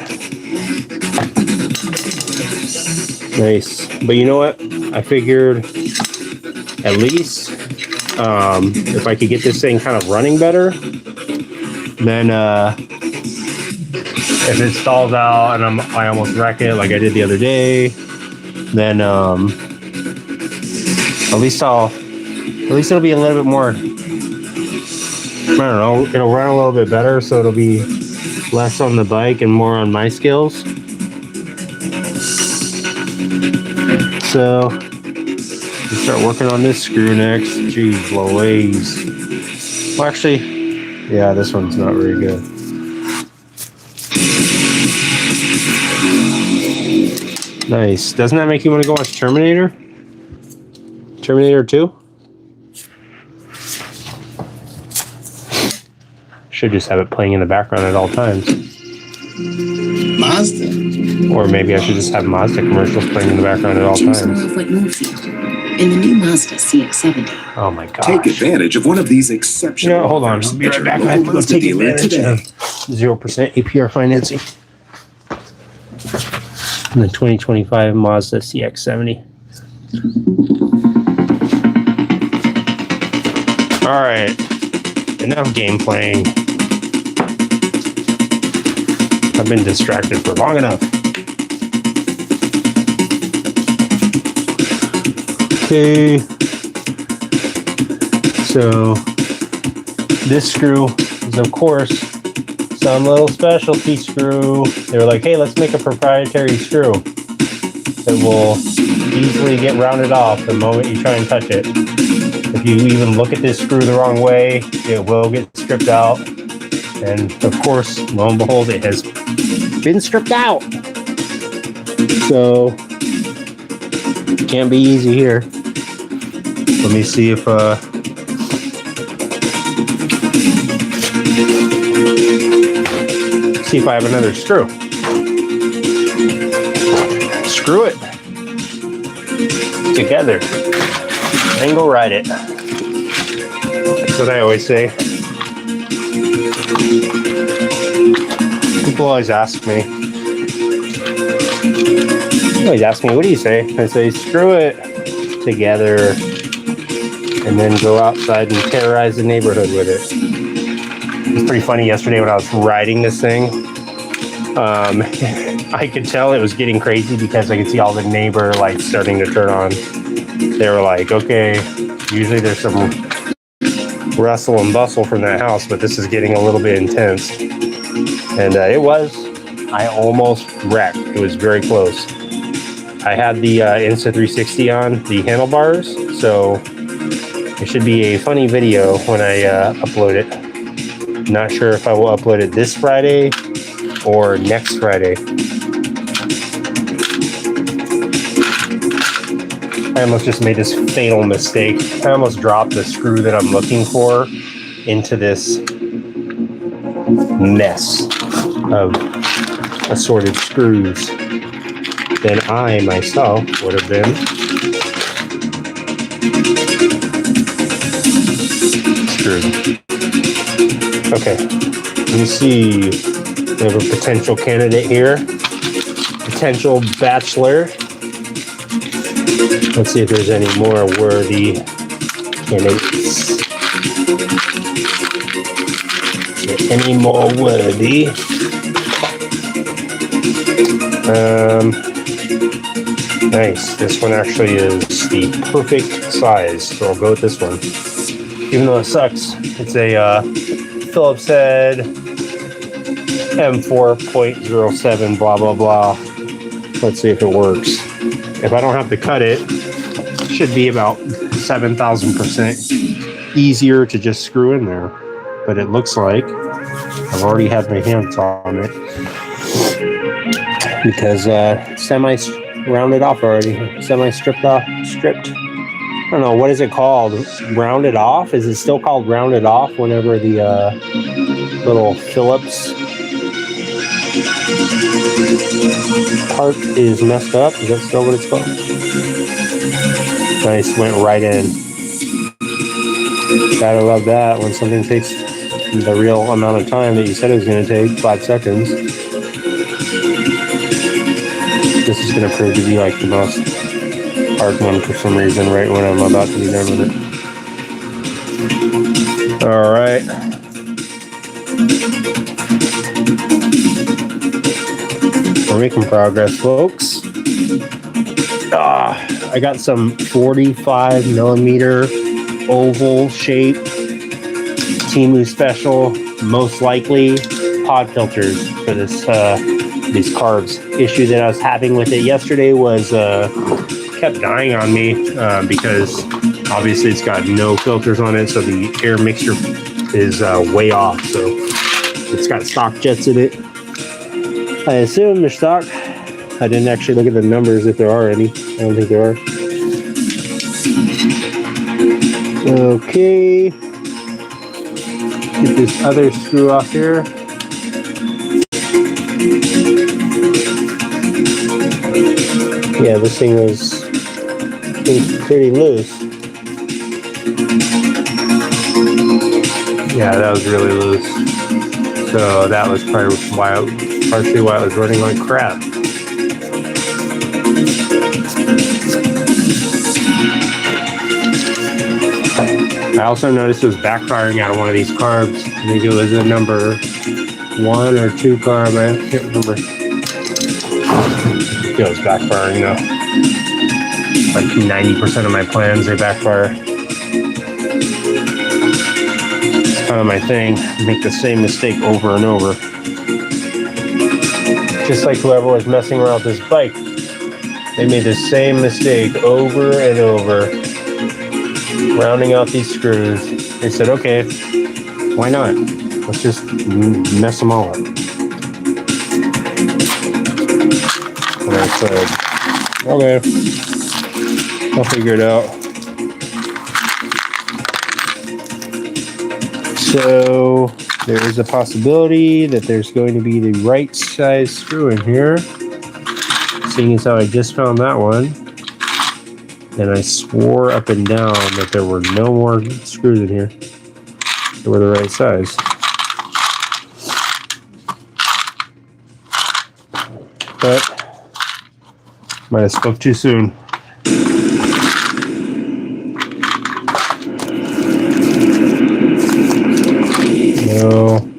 Nice. But you know what? I figured at least if I could get this thing kind of running better, then if it stalls out and I almost wreck it like I did the other day, then at least it'll be a little bit more, I don't know, it'll run a little bit better, so it'll be less on the bike and more on my skills. So we'll start working on this screw next. Jeez Louise. Well, actually, yeah, this one's not very good. Nice. Doesn't that make you want to go watch Terminator? Terminator 2? Should just have it playing in the background at all times. Mazda. Or maybe I should just have Mazda commercials playing in the background at all Choose times. love what moves you. In the new Mazda CX-70. Oh my gosh. Take advantage of one of these exceptional. You know, hold on. I'll be right back. I have to go take advantage of 0% APR financing. And the 2025 Mazda CX-70. All right. Enough game playing. I've been distracted for long enough. Okay. So this screw is, of course, some little specialty screw. They were like, hey, let's make a proprietary screw that will easily get rounded off the moment you try and touch it. If you even look at this screw the wrong way, it will get stripped out. And of course, lo and behold, it has been stripped out. So it can't be easy here. Let me see if I have another screw. Screw it together and go ride it. That's what I always say. People always ask me. What do you say? I say, screw it together and then go outside and terrorize the neighborhood with it. It's pretty funny yesterday when I was riding this thing. I could tell it was getting crazy because I could see all the neighbor lights starting to turn on. They were like, okay, usually there's some rustle and bustle from that house, but this is getting a little bit intense. And it was. I almost wrecked. It was very close. I had the Insta360 on the handlebars, so it should be a funny video when I upload it. Not sure if I will upload it this Friday or next Friday. I almost just made this fatal mistake. I almost dropped the screw that I'm looking for into this mess of assorted screws. Then I myself would have been screwed. Okay, let me see. We have a potential candidate here. Potential bachelor. Let's see if there's any more worthy candidates. Any more worthy? Nice. This one actually is the perfect size, so I'll go with this one. Even though it sucks, it's a Phillips head M4.07 blah blah blah. Let's see if it works. If I don't have to cut it, it should be about 7,000% easier to just screw in there. But it looks like I've already had my hands on it because semi rounded off already. Semi stripped off. I don't know, what is it called? Rounded off? Is it still called rounded off whenever the little Phillips part is messed up? Is that still what it's called? Nice, went right in. Gotta love that when something takes the real amount of time that you said it was going to take, 5 seconds. This is going to prove to be like the most hard one for some reason right when I'm about to be done with it. All right. We're making progress, folks. I got some 45 millimeter oval shape Temu special, most likely pod filters for this these carbs. Issue that I was having with it yesterday was kept dying on me because obviously it's got no filters on it, so the air mixture is way off. So it's got stock jets in it. I assume they're stock. I didn't actually look at the numbers if there are any. I don't think there are. Okay. Get this other screw off here. Yeah, this thing was pretty loose. Yeah, that was really loose. So that was probably partially why I was running like crap. I also noticed it was backfiring out of one of these carbs. I think it was a number 1 or 2 carb. I can't remember. It was backfiring though. Like 90% of my plans, they backfire. It's kind of my thing. Make the same mistake over and over. Just like whoever was messing around with this bike. They made the same mistake over and over. Rounding out these screws. They said, okay, why not? Let's just mess them all up. And I said, okay, I'll figure it out. So there is a possibility that there's going to be the right size screw in here. Seeing as how I just found that one. And I swore up and down that there were no more screws in here. They were the right size. But might have spoke too soon. No.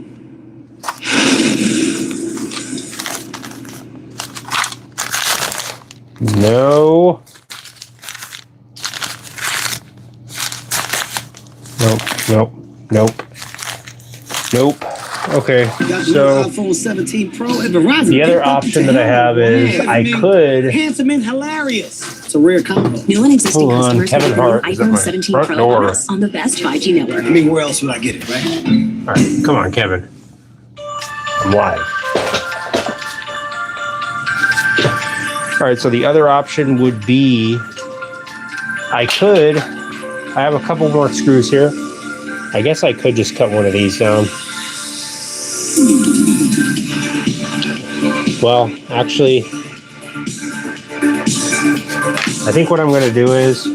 No. Nope. Nope. Okay, so iPhone 17 Pro and Verizon. the other option that I have is I could. Handsome and hilarious. It's a rare combo. New and existing Hold on, customers Kevin with the Hart new is at iPhone my 17 front Pro door. on us on the best 5G network. I mean, where else would I get it, right? All right, come on, Kevin. I'm live. All right, so the other option would be I have a couple more screws here. I guess I could just cut one of these down. Well, actually, I think what I'm going to do is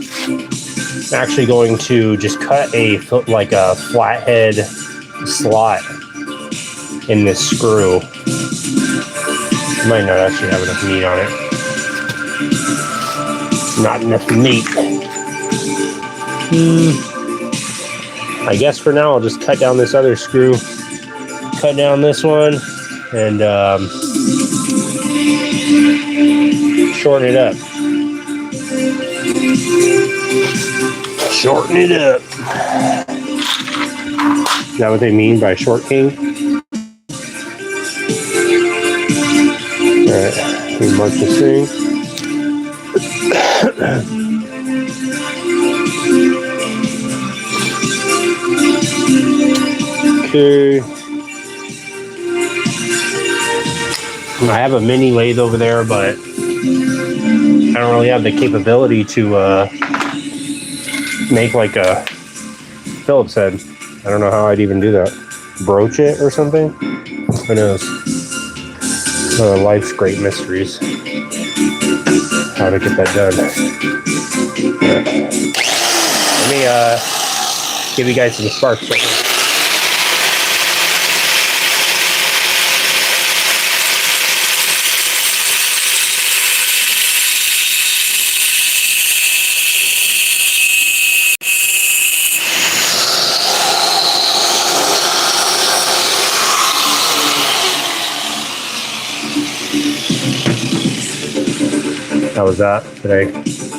I'm actually going to just cut a flathead slot in this screw. Might not actually have enough meat on it. Not enough meat. I guess for now I'll just cut down this other screw, cut down this one, and shorten it up. Shorten it up. Is that what they mean by short king? Alright, we mark this thing. Okay. I have a mini lathe over there, but I don't really have the capability to make like a Phillips head. I don't know how I'd even do that. Broach it or something? Who knows? Life's great mysteries. How to get that done. Let me give you guys some sparks right here. How was that? Did I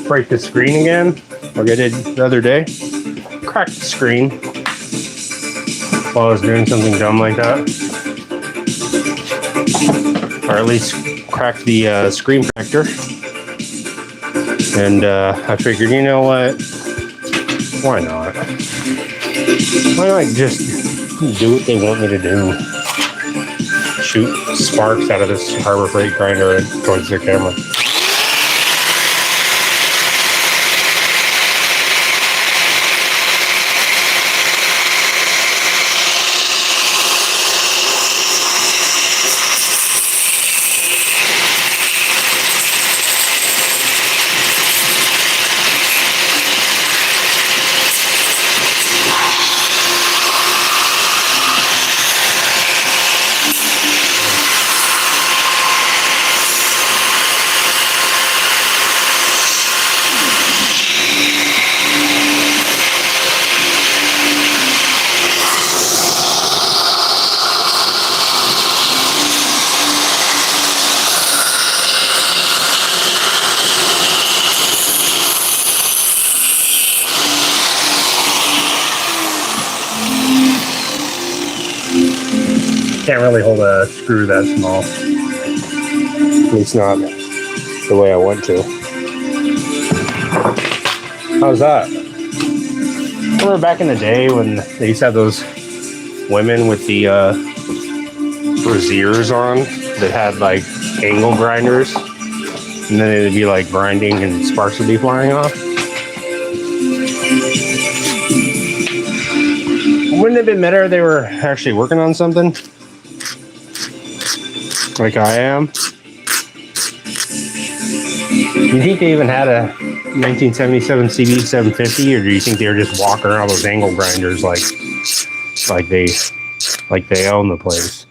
break the screen again? Like I did the other day? Cracked the screen while I was doing something dumb like that. Or at least cracked the screen protector. And I figured, you know what? Why not? Why not just do what they want me to do? Shoot sparks out of this Harbor Freight grinder towards the camera. Can't really hold a screw that small. At least not the way I want to. How's that? Remember back in the day when they used to have those women with the brassieres on that had like angle grinders, and then they'd be like grinding and sparks would be flying off? Wouldn't it have been better if they were actually working on something? Like I am. Do you think they even had a 1977 CB750, or do you think they were just walking around those angle grinders like like they own the place.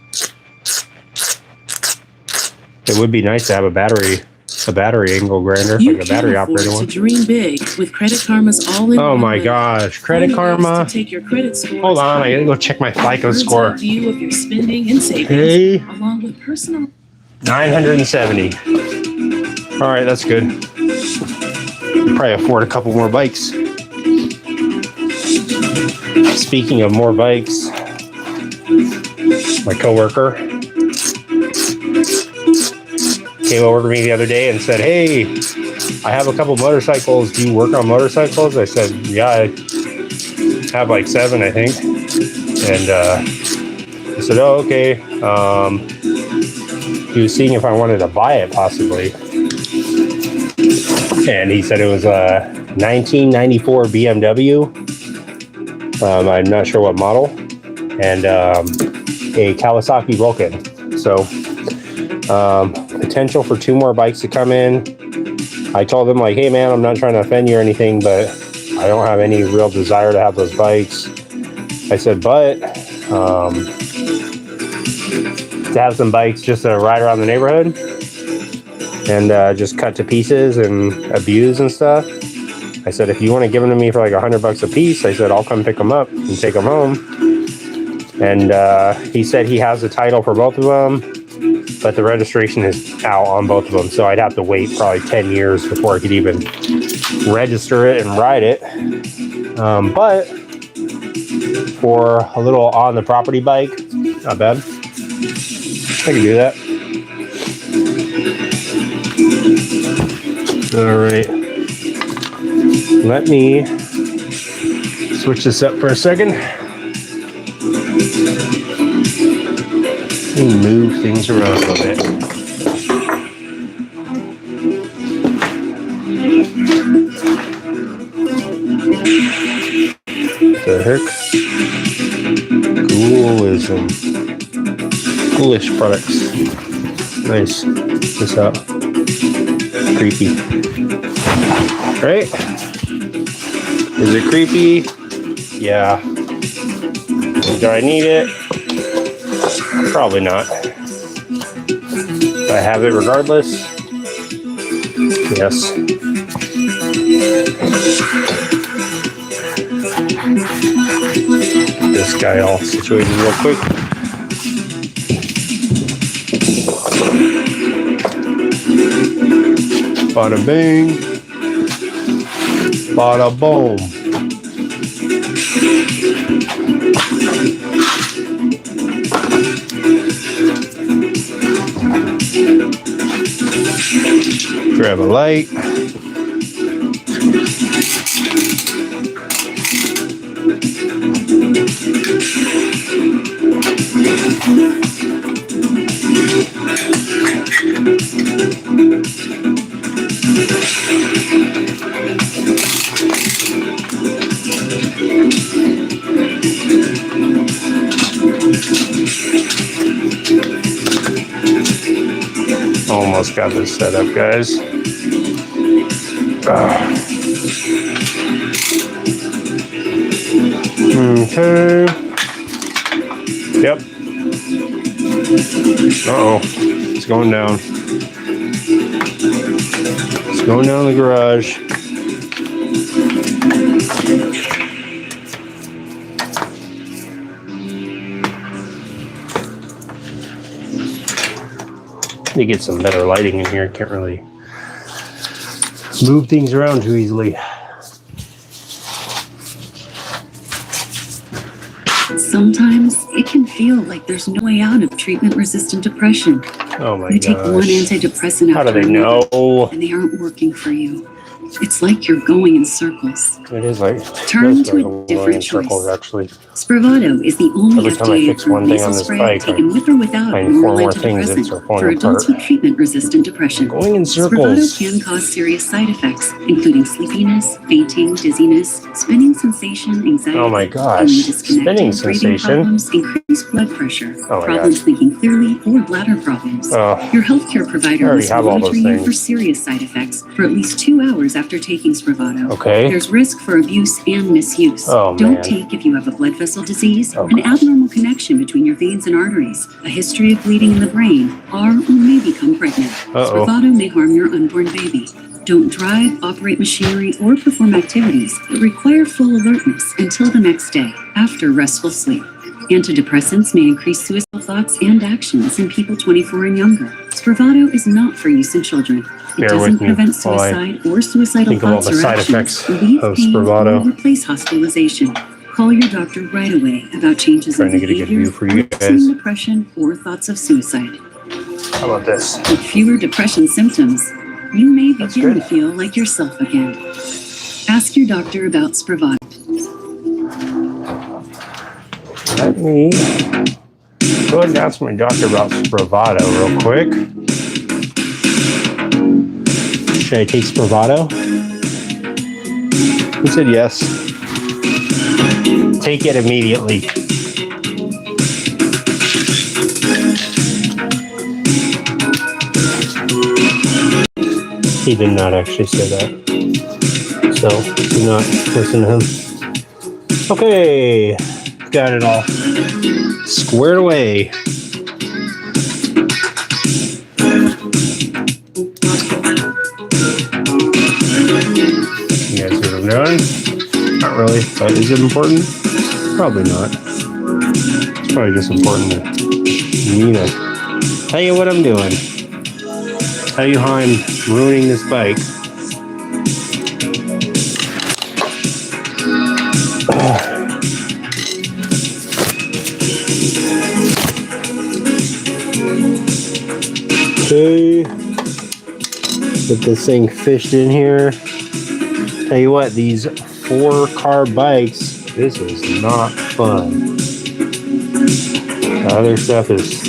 It would be nice to have a battery angle grinder, You like a battery can afford operated to one. dream big with Credit Karma's all-in. Oh my one. gosh, Credit Find ways Karma. to take your credit score. Hold on, I gotta go check my FICO Bird's score. eye view of your spending and savings, Okay, along with personal. 970. All right, that's good. Probably afford a couple more bikes. Speaking of more bikes, my coworker came over to me the other day and said, "Hey, I have a couple motorcycles. Do you work on motorcycles?" I said, "Yeah, I have like 7, I think." And I said, "Oh, okay." He was seeing if I wanted to buy it possibly. And he said it was a 1994 BMW. I'm not sure what model. And a Kawasaki Vulcan. So potential for 2 more bikes to come in. I told him like, "Hey man, I'm not trying to offend you or anything, but I don't have any real desire to have those bikes." I said, "But to have some bikes just to ride around the neighborhood and just cut to pieces and abuse and stuff." I said, "If you want to give them to me for like $100 a piece," I said, "I'll come pick them up and take them home." And he said he has the title for both of them, but the registration is out on both of them. So I'd have to wait probably 10 years before I could even register it and ride it. But for a little on the property bike, not bad. I can do that. All right. Let me switch this up for a second. Let me move things around a little bit. The heck? Ghoulish products. Nice. Check this out. Creepy. Right? Is it creepy? Yeah. Do I need it? Probably not. Do I have it regardless? Yes. This guy all situated real quick. Bada bing. Bada boom. Grab a light. Almost got this set up, guys. Okay. Yep. Uh-oh. It's going down. It's going down the garage. Need to get some better lighting in here. Can't really move things around too easily. Sometimes it can feel like there's no way out of treatment-resistant depression. Oh my You take gosh. one antidepressant How do after they another, know? and they aren't working for you. It's like you're going in circles. It is like Turn most to a are going different in circles, choice. actually. Spravato is the only Every time I fix one FDA-approved thing nasal on this spray bike, taken with or without find oral 4 more things that are antidepressant falling for adults apart. with treatment-resistant depression. Going in Spravato circles. can cause serious side effects, including sleepiness, fainting, dizziness, spinning sensation, anxiety, Oh my gosh. feeling disconnected, Spinning breathing sensation. problems, increased blood pressure, Oh my problems gosh. thinking clearly, or bladder problems. Oh, Your healthcare provider already must have all monitor those you for things. serious side effects for at least 2 hours after taking Spravato. okay. There's risk for abuse and misuse. Oh, Don't man. take if you have a blood vessel muscle disease, an abnormal connection between your veins and arteries, a history of bleeding in the brain, are or may become pregnant. Spravato may harm your unborn baby. Don't drive, operate machinery, or perform activities that require full alertness until the next day, after restful sleep. Antidepressants may increase suicidal thoughts and actions in people 24 and younger. Spravato is not for use in children. It doesn't prevent suicide or suicidal thoughts or actions, relieve pain, or replace hospitalization. Call your doctor right away about changes in behavior, worsening depression, or thoughts of suicide. How about this? With fewer depression symptoms, you may begin to feel like yourself again. Ask your doctor about Spravato. Let me go ahead and ask my doctor about Spravato real quick. Should I take Spravato? He said yes. Take it immediately. He did not actually say that. So, do not listen to him. Okay. Got it all squared away. You guys see what I'm doing? Not really, but is it important? Probably not. It's probably just important to me to tell you what I'm doing. Tell you how I'm ruining this bike. Okay, get this thing fished in here. Tell you what, these 4-car bikes, this is not fun. The other stuff is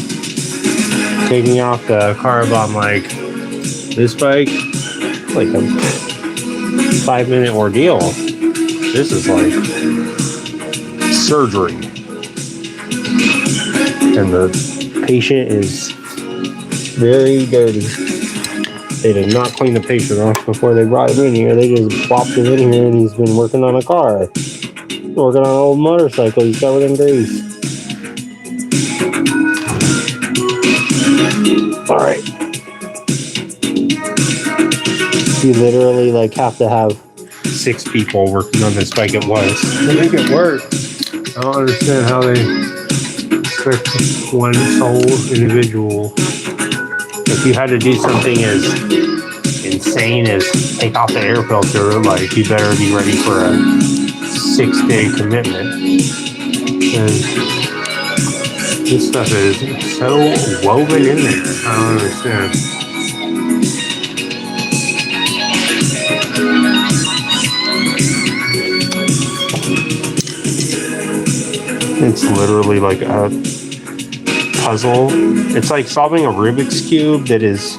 taking off the carb on like this bike, like a 5-minute ordeal. This is like surgery. And the patient is very dirty. They did not clean the patient off before they brought him in here. They just plopped him in here and he's been working on a car. Working on an old motorcycle. He's covered in grease. Alright. You literally like have to have 6 people working on this bike at once to make it work. I don't understand how they expect one sole individual. If you had to do something as insane as take off the air filter, like you better be ready for a 6-day commitment. And this stuff is so woven in there. I don't understand. It's literally like a puzzle. It's like solving a Rubik's Cube that is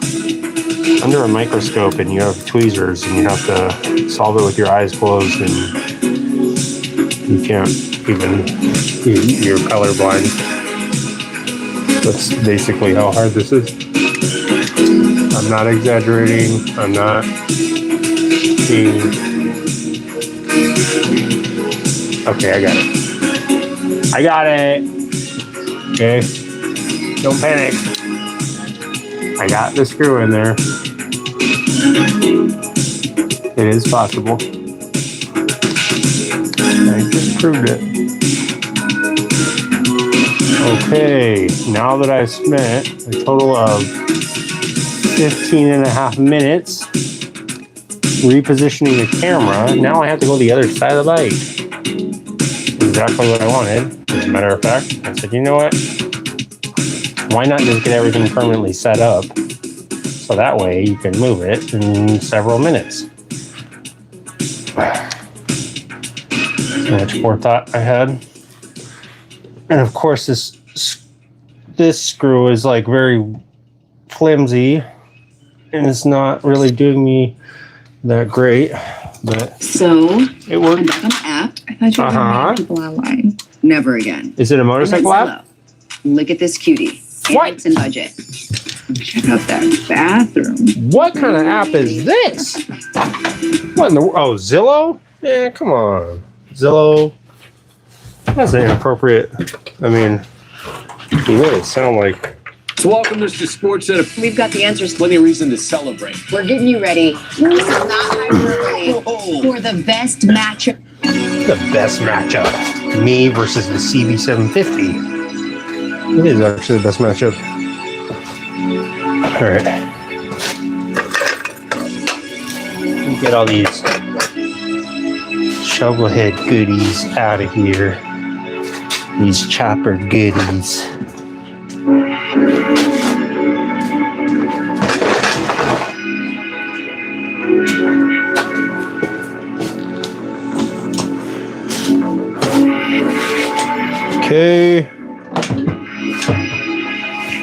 under a microscope and you have tweezers and you have to solve it with your eyes closed and you can't even, you're colorblind. That's basically how hard this is. I'm not exaggerating. I'm not being... Okay, I got it. I got it. Okay. Don't panic. I got the screw in there. It is possible. I just proved it. Okay, now that I've spent a total of 15.5 minutes repositioning the camera, now I have to go to the other side of the bike. Exactly what I wanted. As a matter of fact, I said, you know what? Why not just get everything permanently set up so that way you can move it in several minutes. So much forethought I had. And of course this screw is like very flimsy and it's not really doing me that great, but So, it worked. I'm back on the app. I thought you were going to people online. Never again. Is it a motorcycle app? Look at this cutie. What? It's in budget. Check out that bathroom. What kind of app is this? What in the... Oh, Zillow? Yeah, come on. Zillow. That's inappropriate. I mean, you really sound like. So welcome, Mr. Sports Center. We've got the answers. Plenty of reason to celebrate. We're getting you ready. This is not hyperbole. For the best matchup. The best matchup. Me versus the CB750. It is actually the best matchup. All right. Get all these Shovelhead goodies out of here. These chopper goodies. Okay.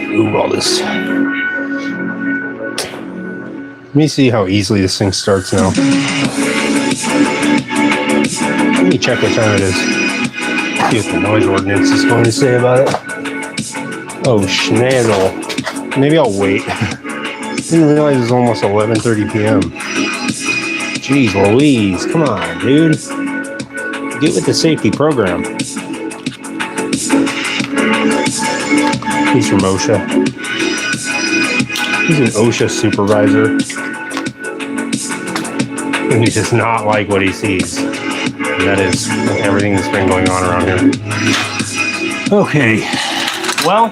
Move all this. Let me see how easily this thing starts now. Let me check what time it is. See what the noise ordinance is going to say about it. Oh, schnazzle. Maybe I'll wait. Didn't realize it was almost 11:30 p.m. Jeez Louise, come on, dude. Get with the safety program. He's from OSHA. He's an OSHA supervisor. And he does not like what he sees. And that is everything that's been going on around here. Okay. Well,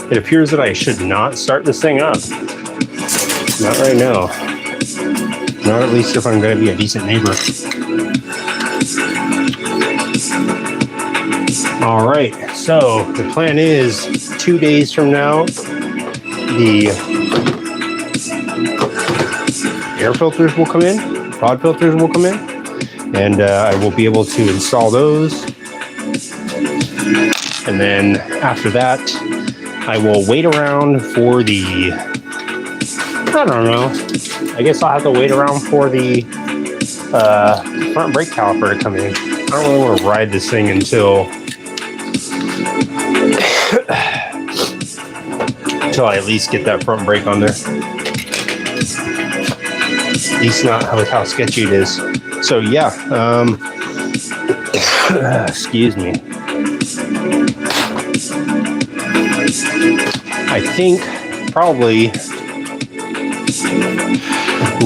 it appears that I should not start this thing up. Not right now. Not at least if I'm going to be a decent neighbor. All right, so the plan is 2 days from now, the air filters will come in, pod filters will come in, and I will be able to install those. And then after that, I will wait around for the, I don't know, I guess I'll have to wait around for the front brake caliper to come in. I don't really want to ride this thing until I at least get that front brake on there. At least not with how sketchy it is. So yeah, excuse me. I think probably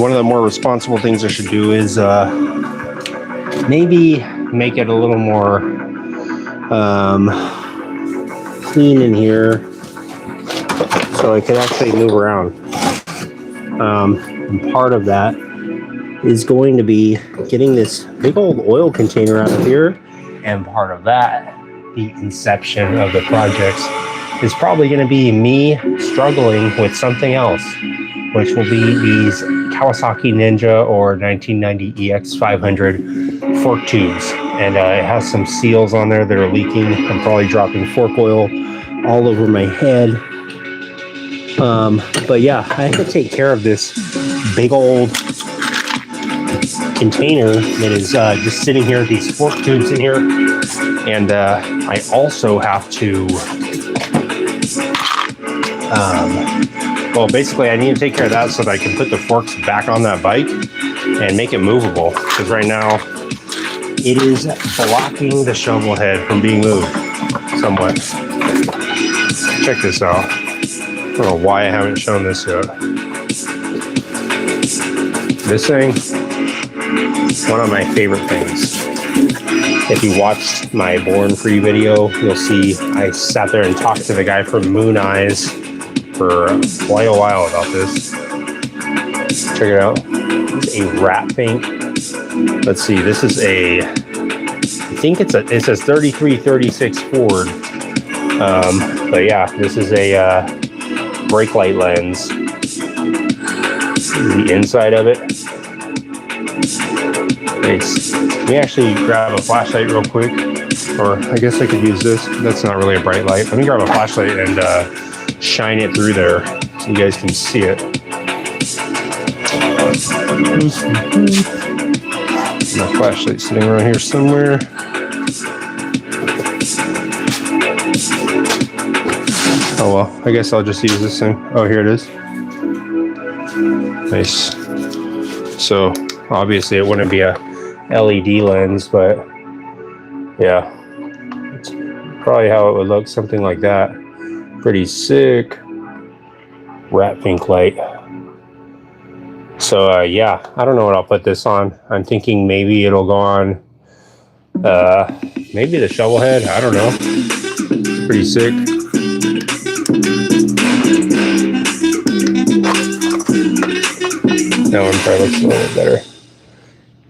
one of the more responsible things I should do is maybe make it a little more clean in here so I can actually move around. And part of that is going to be getting this big old oil container out of here, and part of that, the inception of the projects, is probably going to be me struggling with something else, which will be these Kawasaki Ninja or 1990 EX500 fork tubes. And it has some seals on there that are leaking. I'm probably dropping fork oil all over my head. But yeah, I have to take care of this big old container that is just sitting here with these fork tubes in here. And I also have to, well, basically I need to take care of that so that I can put the forks back on that bike and make it movable. Because right now it is blocking the Shovelhead from being moved somewhat. Check this out. I don't know why I haven't shown this yet. This thing, one of my favorite things. If you watched my Born Free video, you'll see I sat there and talked to the guy from Moon Eyes for quite a while about this. Check it out. It's a rat paint. Let's see, this is a, I think it says 3336 Ford. But yeah, this is a brake light lens. The inside of it. Nice. Let me actually grab a flashlight real quick, or I guess I could use this. That's not really a bright light. Let me grab a flashlight and shine it through there so you guys can see it. My flashlight's sitting around here somewhere. Oh well, I guess I'll just use this thing. Oh, here it is. Nice. So obviously it wouldn't be a LED lens, but Yeah, it's probably how it would look, something like that. Pretty sick. Rat pink light. So yeah, I don't know what I'll put this on. I'm thinking maybe it'll go on maybe the Shovelhead. I don't know. Pretty sick. That one probably looks a little bit better.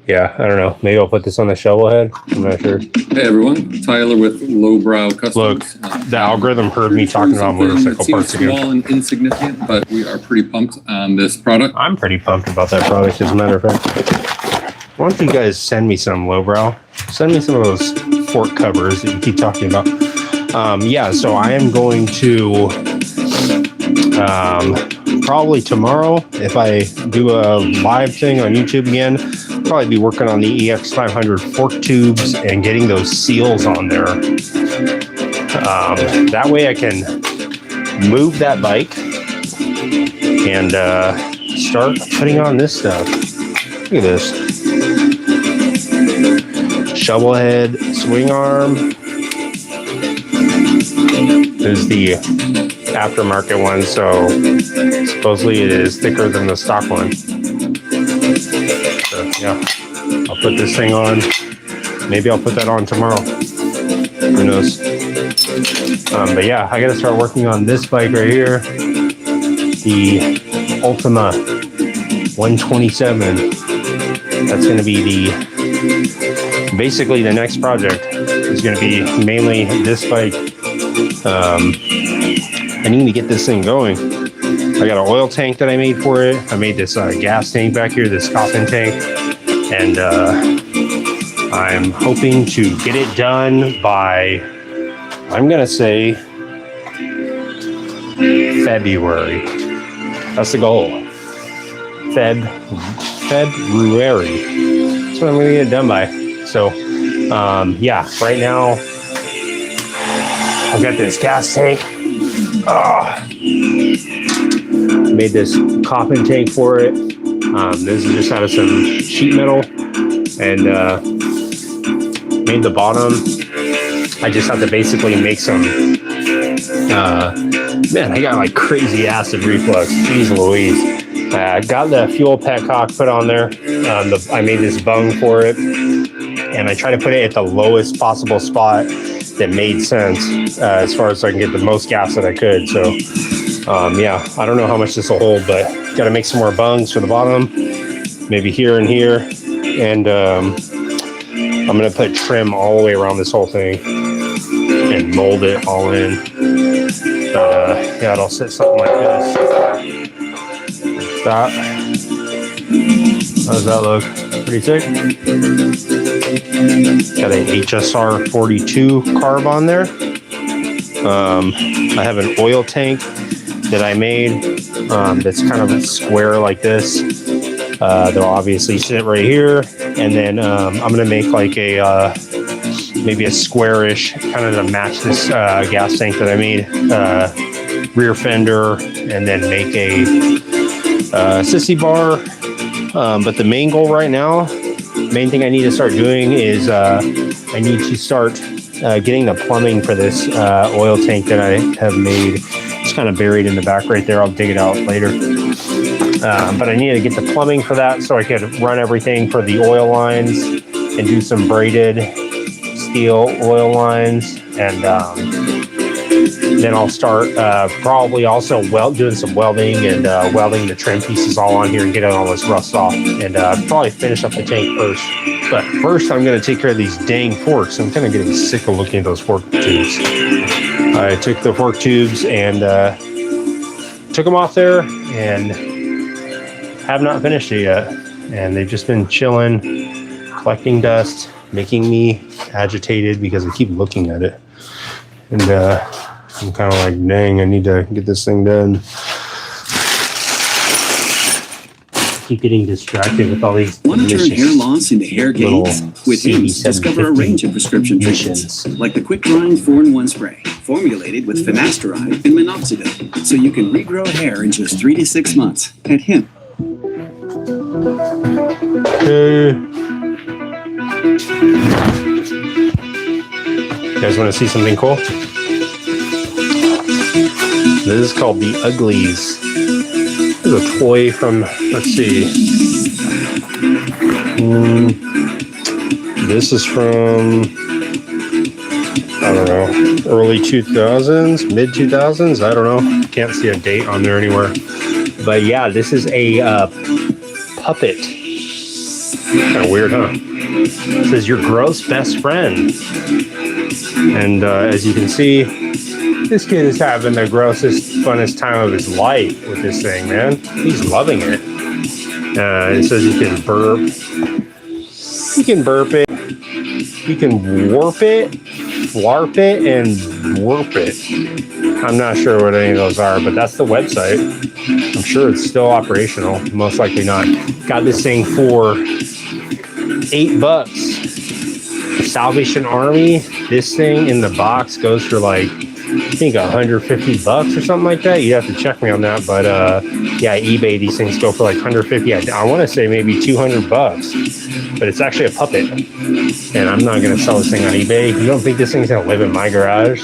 Yeah, I don't know. Maybe I'll put this on the Shovelhead. I'm not sure. Hey everyone, Tyler with Lowbrow Customs. Look, the algorithm heard me talking about motorcycle parts again. Small and insignificant, but we are pretty pumped on this product. I'm pretty pumped about that product, as a matter of fact. Why don't you guys send me some Lowbrow? Send me some of those fork covers that you keep talking about. Yeah, so I am going to probably tomorrow, if I do a live thing on YouTube again, probably be working on the EX500 fork tubes and getting those seals on there. That way I can move that bike and start putting on this stuff. Look at this. Shovelhead swing arm. There's the aftermarket one, so supposedly it is thicker than the stock one. So yeah, I'll put this thing on. Maybe I'll put that on tomorrow. Who knows? But yeah, I gotta start working on this bike right here. The Ultima 127. That's gonna be basically the next project is gonna be mainly this bike. I need to get this thing going. I got an oil tank that I made for it. I made this gas tank back here, this coffin tank, and I'm hoping to get it done by, I'm gonna say, February. That's the goal. February. That's what I'm gonna get it done by. So, yeah, right now, I've got this gas tank. Made this coffin tank for it. This is just out of some sheet metal, and made the bottom. I just have to basically make some. Man, I got like crazy acid reflux. Jeez Louise. Got the fuel petcock put on there. I made this bung for it, and I try to put it at the lowest possible spot that made sense as far as I can get the most gas that I could. So yeah, I don't know how much this will hold, but got to make some more bungs for the bottom, maybe here and here, and I'm gonna put trim all the way around this whole thing and mold it all in. Yeah, it'll sit something like this. That. How does that look? Pretty sick. Got an HSR 42 carb on there. I have an oil tank that I made that's kind of a square like this. They'll obviously sit right here, and then I'm gonna make like a maybe a squarish kind of to match this gas tank that I made, rear fender, and then make a sissy bar. But the main goal right now, main thing I need to start doing is I need to start getting the plumbing for this oil tank that I have made. It's kind of buried in the back right there. I'll dig it out later. But I need to get the plumbing for that so I could run everything for the oil lines and do some braided steel oil lines. And then I'll start probably also doing some welding and welding the trim pieces all on here and getting all this rust off, and probably finish up the tank first. But first I'm going to take care of these dang forks. I'm kind of getting sick of looking at those fork tubes. I took the fork tubes and took them off there and have not finished it yet. And they've just been chilling, collecting dust, making me agitated because I keep looking at it. And I'm kind of like, dang, I need to get this thing done. Keep getting distracted with all these. Want to turn hair loss into hair gains? With Hims, discover a range of prescription treatments, like the Quick Grind 4-in-1 spray, formulated with finasteride and minoxidil, so you can regrow hair in just 3 to 6 months. At Hims. guys want to see something cool? This is called the Uglies. This is a toy from, let's see. This is from, I don't know, early 2000s, mid 2000s. I don't know. Can't see a date on there anywhere. But yeah, this is a puppet. Kind of weird, huh? It says your gross best friend. And as you can see, this kid is having the grossest, funnest time of his life with this thing, man. He's loving it. It says you can burp. You can burp it. You can warp it, flarp it, and warp it. I'm not sure what any of those are, but that's the website. I'm sure it's still operational. Most likely not. Got this thing for $8. Salvation Army. This thing in the box goes for like, I think $150 or something like that. You have to check me on that, but yeah, eBay, these things go for like $150. I want to say maybe $200, but it's actually a puppet, and I'm not gonna sell this thing on eBay. You don't think this thing's gonna live in my garage?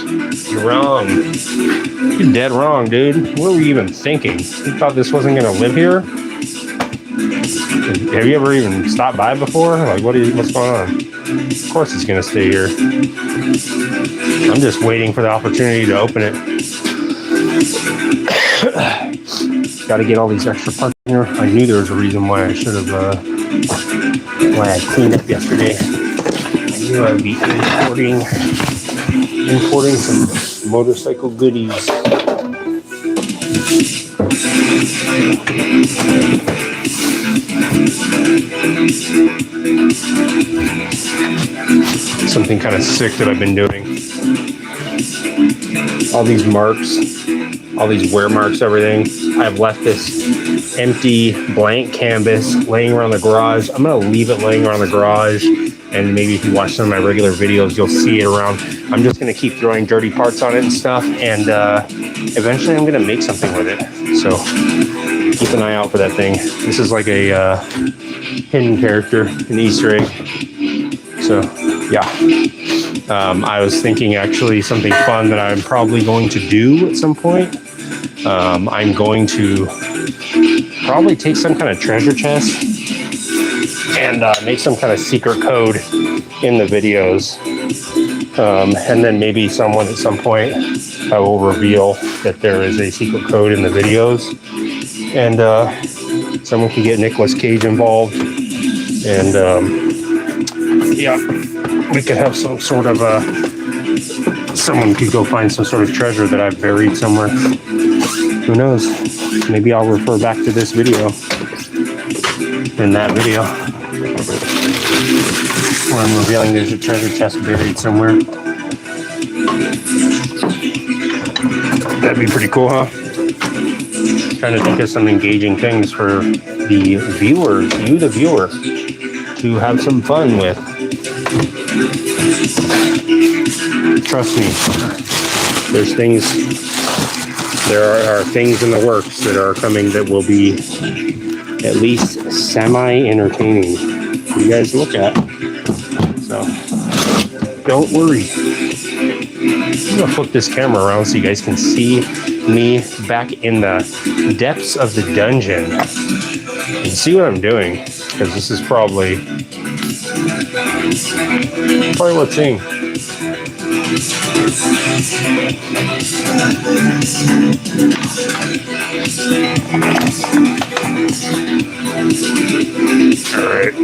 You're wrong. You're dead wrong, dude. What were you even thinking? You thought this wasn't gonna live here? Have you ever even stopped by before? Like, what's going on? Of course it's gonna stay here. I'm just waiting for the opportunity to open it. Got to get all these extra parts in here. I knew there was a reason why I should have, why I cleaned up yesterday. I knew I'd be importing some motorcycle goodies. Something kind of sick that I've been doing. All these marks, all these wear marks, everything. I've left this empty blank canvas laying around the garage. I'm going to leave it laying around the garage, and maybe if you watch some of my regular videos, you'll see it around. I'm just going to keep throwing dirty parts on it and stuff, and eventually I'm going to make something with it. So keep an eye out for that thing. This is like a hidden character, an Easter egg. So yeah, I was thinking actually something fun that I'm probably going to do at some point. I'm going to probably take some kind of treasure chest and make some kind of secret code in the videos. And then maybe someone at some point I will reveal that there is a secret code in the videos. And someone can get Nicolas Cage involved. And yeah, we could have some sort of someone could go find some sort of treasure that I've buried somewhere. Who knows? Maybe I'll refer back to this video in that video where I'm revealing there's a treasure chest buried somewhere. That'd be pretty cool, huh? Trying to think of some engaging things for the viewers, you the viewer, to have some fun with. Trust me, there are things in the works that are coming that will be at least semi-entertaining for you guys to look at. So don't worry. I'm gonna flip this camera around so you guys can see me back in the depths of the dungeon and see what I'm doing, because this is probably what's in. All right.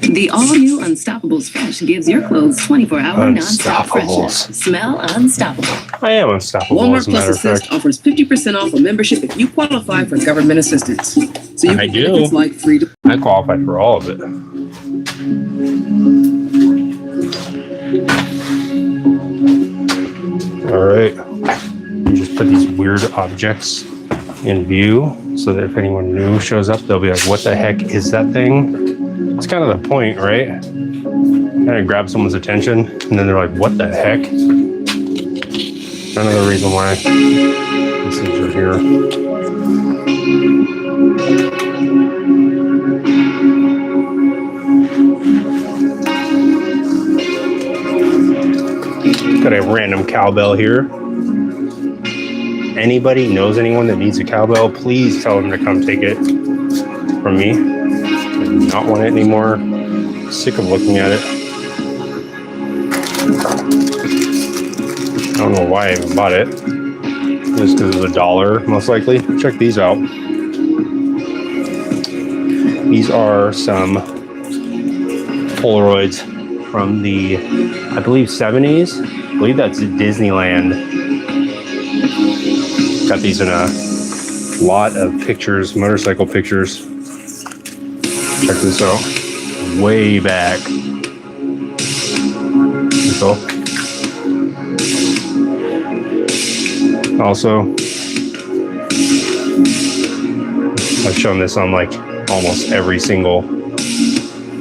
The all-new Unstoppables Fresh gives your clothes 24-hour non-stop freshness. Smell unstoppable. I am unstoppable. Walmart Plus Assist offers 50% off a membership if you qualify for government assistance. So you I can do. benefits like freedom. I qualify for all of it. All right. Just put these weird objects in view so that if anyone new shows up, they'll be like, what the heck is that thing? It's kind of the point, right? Kind of grab someone's attention and then they're like, what the heck? Another reason why these things are here. Got a random cowbell here. Anybody knows anyone that needs a cowbell, please tell them to come take it from me. I do not want it anymore. Sick of looking at it. I don't know why I even bought it. Just because it was $1, most likely. Check these out. These are some Polaroids from the, I believe, 70s. I believe that's Disneyland. Got these in a lot of pictures, motorcycle pictures. Check this out. Way back. So, also, I've shown this on like almost every single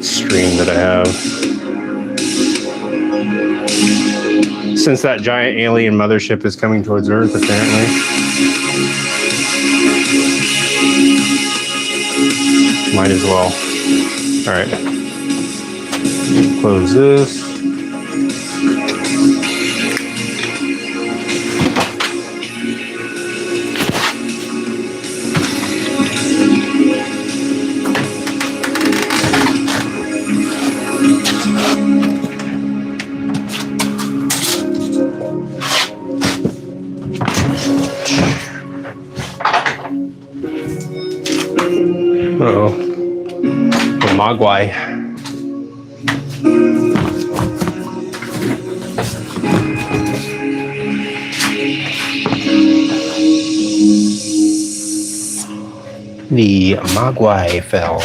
stream that I have. Since that giant alien mothership is coming towards Earth, apparently. Might as well. All right. Close this. Uh-oh. The Mogwai. The Mogwai fell.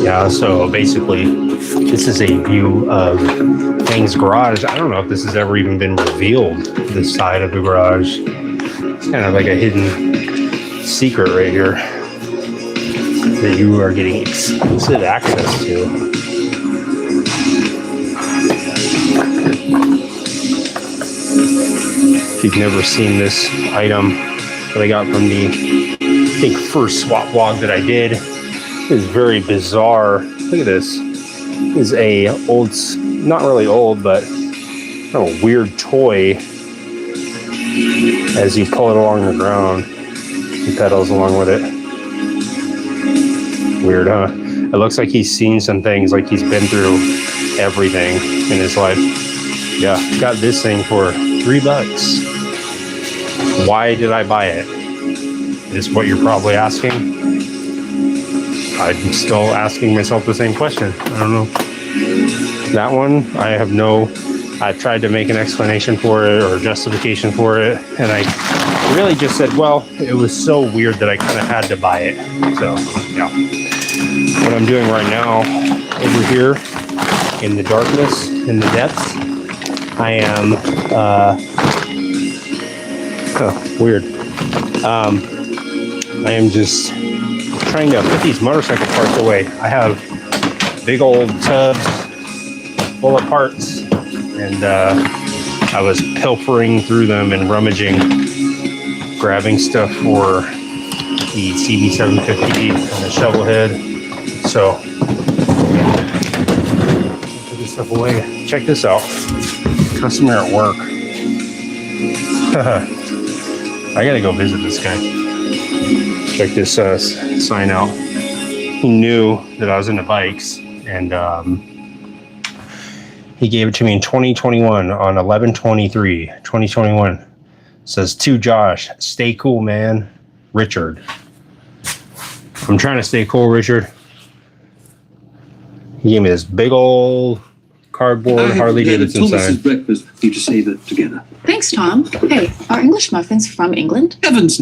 Yeah, so basically, this is a view of Fang's garage. I don't know if this has ever even been revealed, this side of the garage. It's kind of like a hidden secret right here that you are getting exclusive access to. If you've never seen this item that I got from the, I think, first swap vlog that I did, it's very bizarre. Look at this. This is a old, not really old, but kind of a weird toy. As you pull it along the ground, he pedals along with it. Weird, huh? It looks like he's seen some things, like he's been through everything in his life. Yeah, got this thing for $3. Why did I buy it? Is what you're probably asking. I'm still asking myself the same question. I don't know. That one, I have no, I tried to make an explanation for it or justification for it, and I really just said, well, it was so weird that I kind of had to buy it. So, yeah. What I'm doing right now over here in the darkness, in the depths, I am, weird. I am just trying to put these motorcycle parts away. I have big old tubs full of parts, and I was pilfering through them and rummaging, grabbing stuff for the CB750 and the Shovelhead. So, put this stuff away. Check this out. Customer at work. I gotta go visit this guy. Check this sign out. He knew that I was into bikes, and he gave it to me in 2021 on 11/23/2021. It says, to Josh, stay cool, man. Richard. I'm trying to stay cool, Richard. He gave me this big old cardboard Harley Davidson sign. Breakfast. You to save it together. Thanks, Tom. Hey, are English muffins from England? Heavens!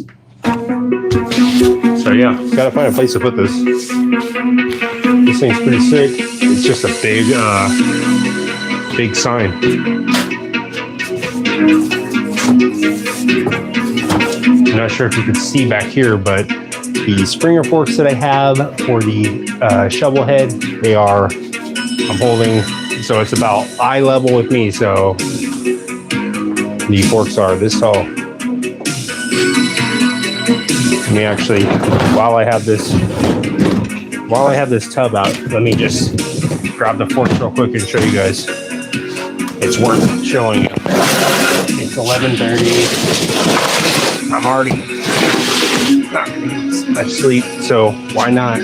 So yeah, gotta find a place to put this. This thing's pretty sick. It's just a big sign. not sure if you can see back here, but the Springer forks that I have for the Shovelhead, I'm holding, so it's about eye level with me. So the forks are this tall. Let me actually, while I have this tub out, let me just grab the forks real quick and show you guys. It's worth showing you. It's 11:30. I'm already not getting much sleep, so why not?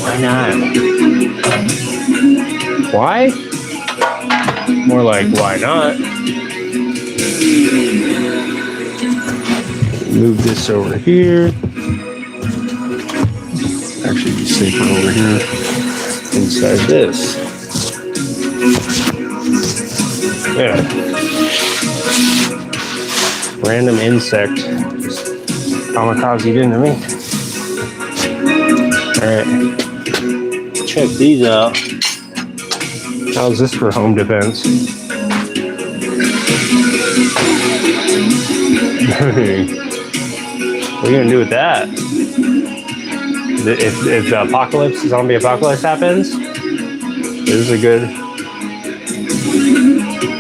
Why not? Why? More like, why not? Move this over here. Actually, be safer over here inside this. Yeah. Random insect just kamikaze into me. Alright. Check these out. How's this for home defense? What are you gonna do with that? If the zombie apocalypse happens, this is a good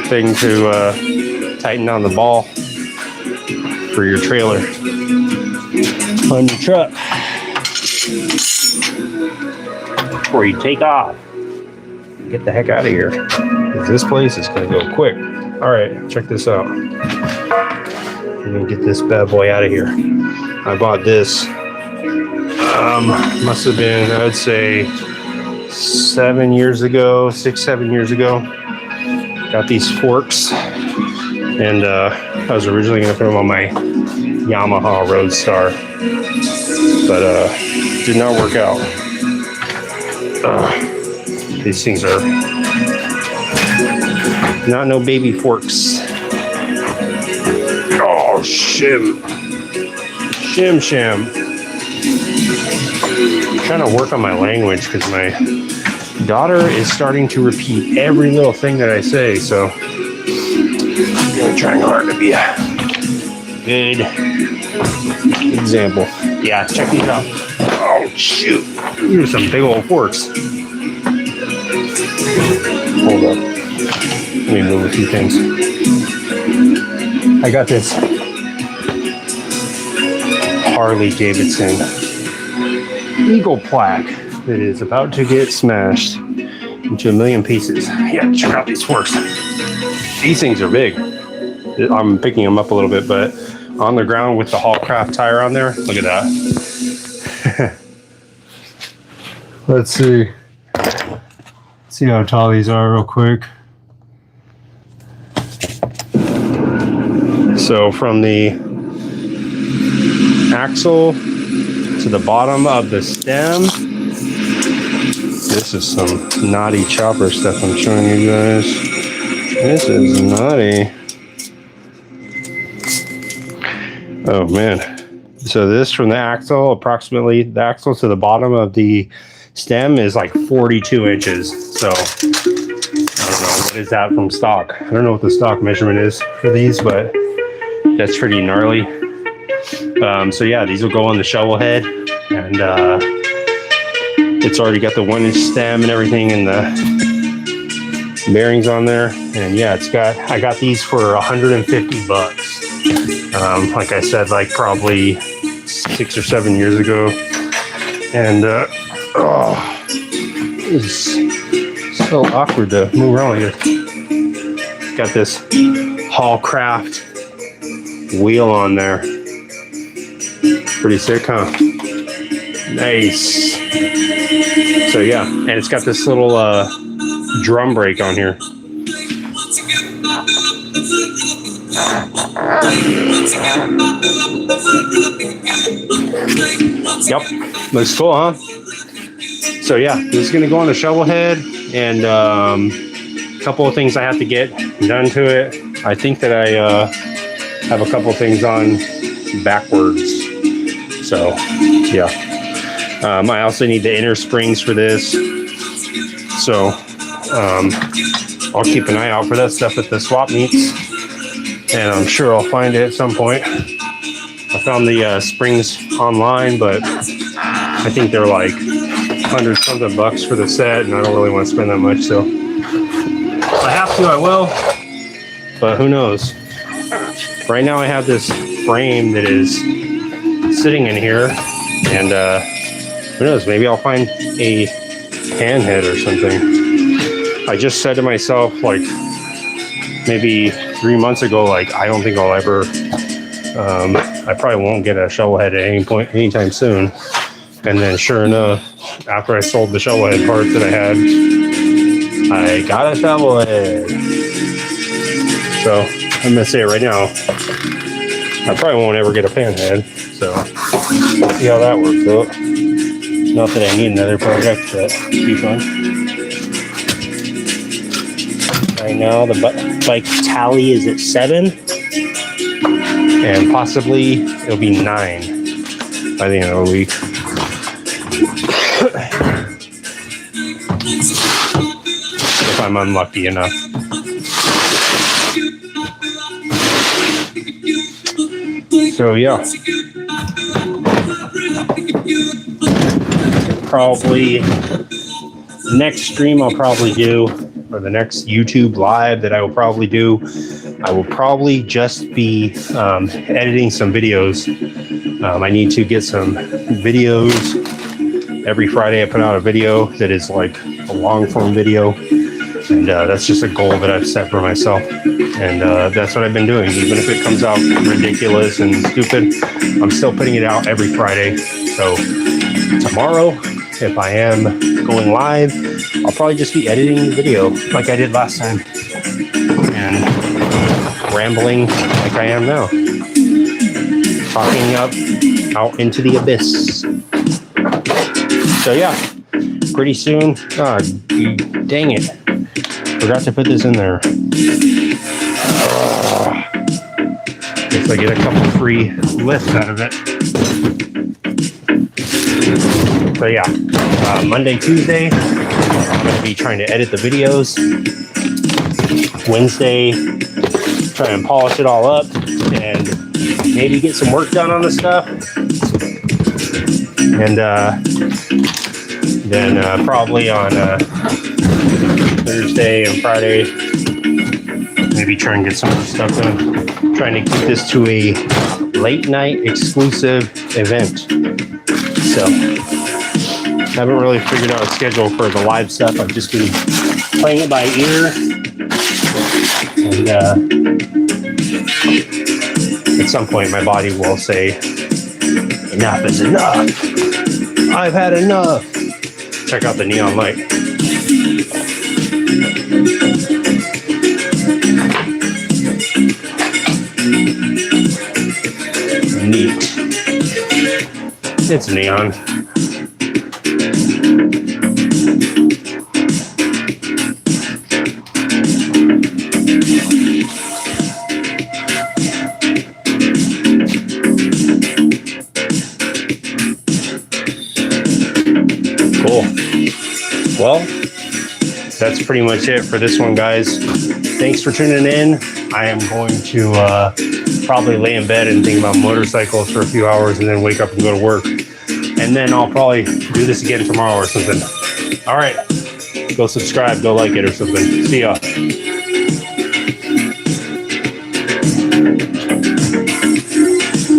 thing to tighten on the ball for your trailer on your truck before you take off. Get the heck out of here, because this place is gonna go quick. All right, check this out. Let me get this bad boy out of here. I bought this. Must have been, I'd say, 7 years ago, 6-7 years ago. Got these forks, and I was originally going to put them on my Yamaha Roadstar, but did not work out. These things are not no baby forks. Oh, shim. I'm trying to work on my language because my daughter is starting to repeat every little thing that I say, so I'm really trying hard to be a good example. Yeah, check these out. Oh, shoot. These are some big old forks. Hold up. Let me move a few things. I got this Harley Davidson Eagle plaque that is about to get smashed into a million pieces. Yeah, check out these forks. These things are big. I'm picking them up a little bit, but on the ground with the Hallcraft tire on there, look at that. Let's see. See how tall these are real quick. So from the axle to the bottom of the stem, this is some naughty chopper stuff I'm showing you guys. This is naughty. Oh man. So this from the axle, approximately the axle to the bottom of the stem is like 42 inches. So I don't know, what is that from stock? I don't know what the stock measurement is for these, but that's pretty gnarly. So yeah, these will go on the Shovelhead, and it's already got the 1-inch stem and everything, and the bearings on there. And yeah, I got these for $150. Like I said, like probably 6 or 7 years ago. And it's so awkward to move around here. Got this Hallcraft wheel on there. Pretty sick, huh? Nice. So yeah, and it's got this little drum brake on here. Yep, looks cool, huh? So yeah, this is gonna go on the Shovelhead, and a couple of things I have to get done to it. I think that I have a couple of things on backwards. So yeah, I also need the inner springs for this. So I'll keep an eye out for that stuff at the swap meets. and I'm sure I'll find it at some point. I found the springs online, but I think they're like $100-something bucks for the set, and I don't really want to spend that much. So if I have to, I will, but who knows? Right now I have this frame that is sitting in here, and who knows, maybe I'll find a pan head or something. I just said to myself, like, maybe 3 months ago, like, I don't think I'll ever, I probably won't get a Shovelhead at any point, anytime soon. And then sure enough, after I sold the Shovelhead parts that I had, I got a Shovelhead. So I'm gonna say it right now, I probably won't ever get a pan head. So we'll see how that works out. Not that I need another project, but it'll be fun. Right now the bike tally is at 7, and possibly it'll be 9 by the end of the week. If I'm unlucky enough. So yeah, probably next stream I'll probably do, or the next YouTube live that I will probably do, I will probably just be editing some videos. I need to get some videos. Every Friday I put out a video that is like a long form video, and that's just a goal that I've set for myself, and that's what I've been doing. Even if it comes out ridiculous and stupid, I'm still putting it out every Friday. So tomorrow, if I am going live, I'll probably just be editing the video like I did last time, and rambling like I am now, talking up out into the abyss. So yeah, pretty soon. Dang it, forgot to put this in there. Guess I get a couple free lifts out of it. So yeah, Monday, Tuesday, I'm going to be trying to edit the videos. Wednesday, try and polish it all up and maybe get some work done on the stuff. And then probably on Thursday and Friday, maybe try and get some other stuff done. Trying to keep this to a late night exclusive event. So haven't really figured out a schedule for the live stuff. I've just been playing it by ear. And at some point my body will say, enough is enough. I've had enough. Check out the neon light. Neat. It's neon. Cool. Well, that's pretty much it for this one, guys. Thanks for tuning in. I am going to probably lay in bed and think about motorcycles for a few hours and then wake up and go to work. And then I'll probably do this again tomorrow or something. All right. Go subscribe, go like it or something. See ya.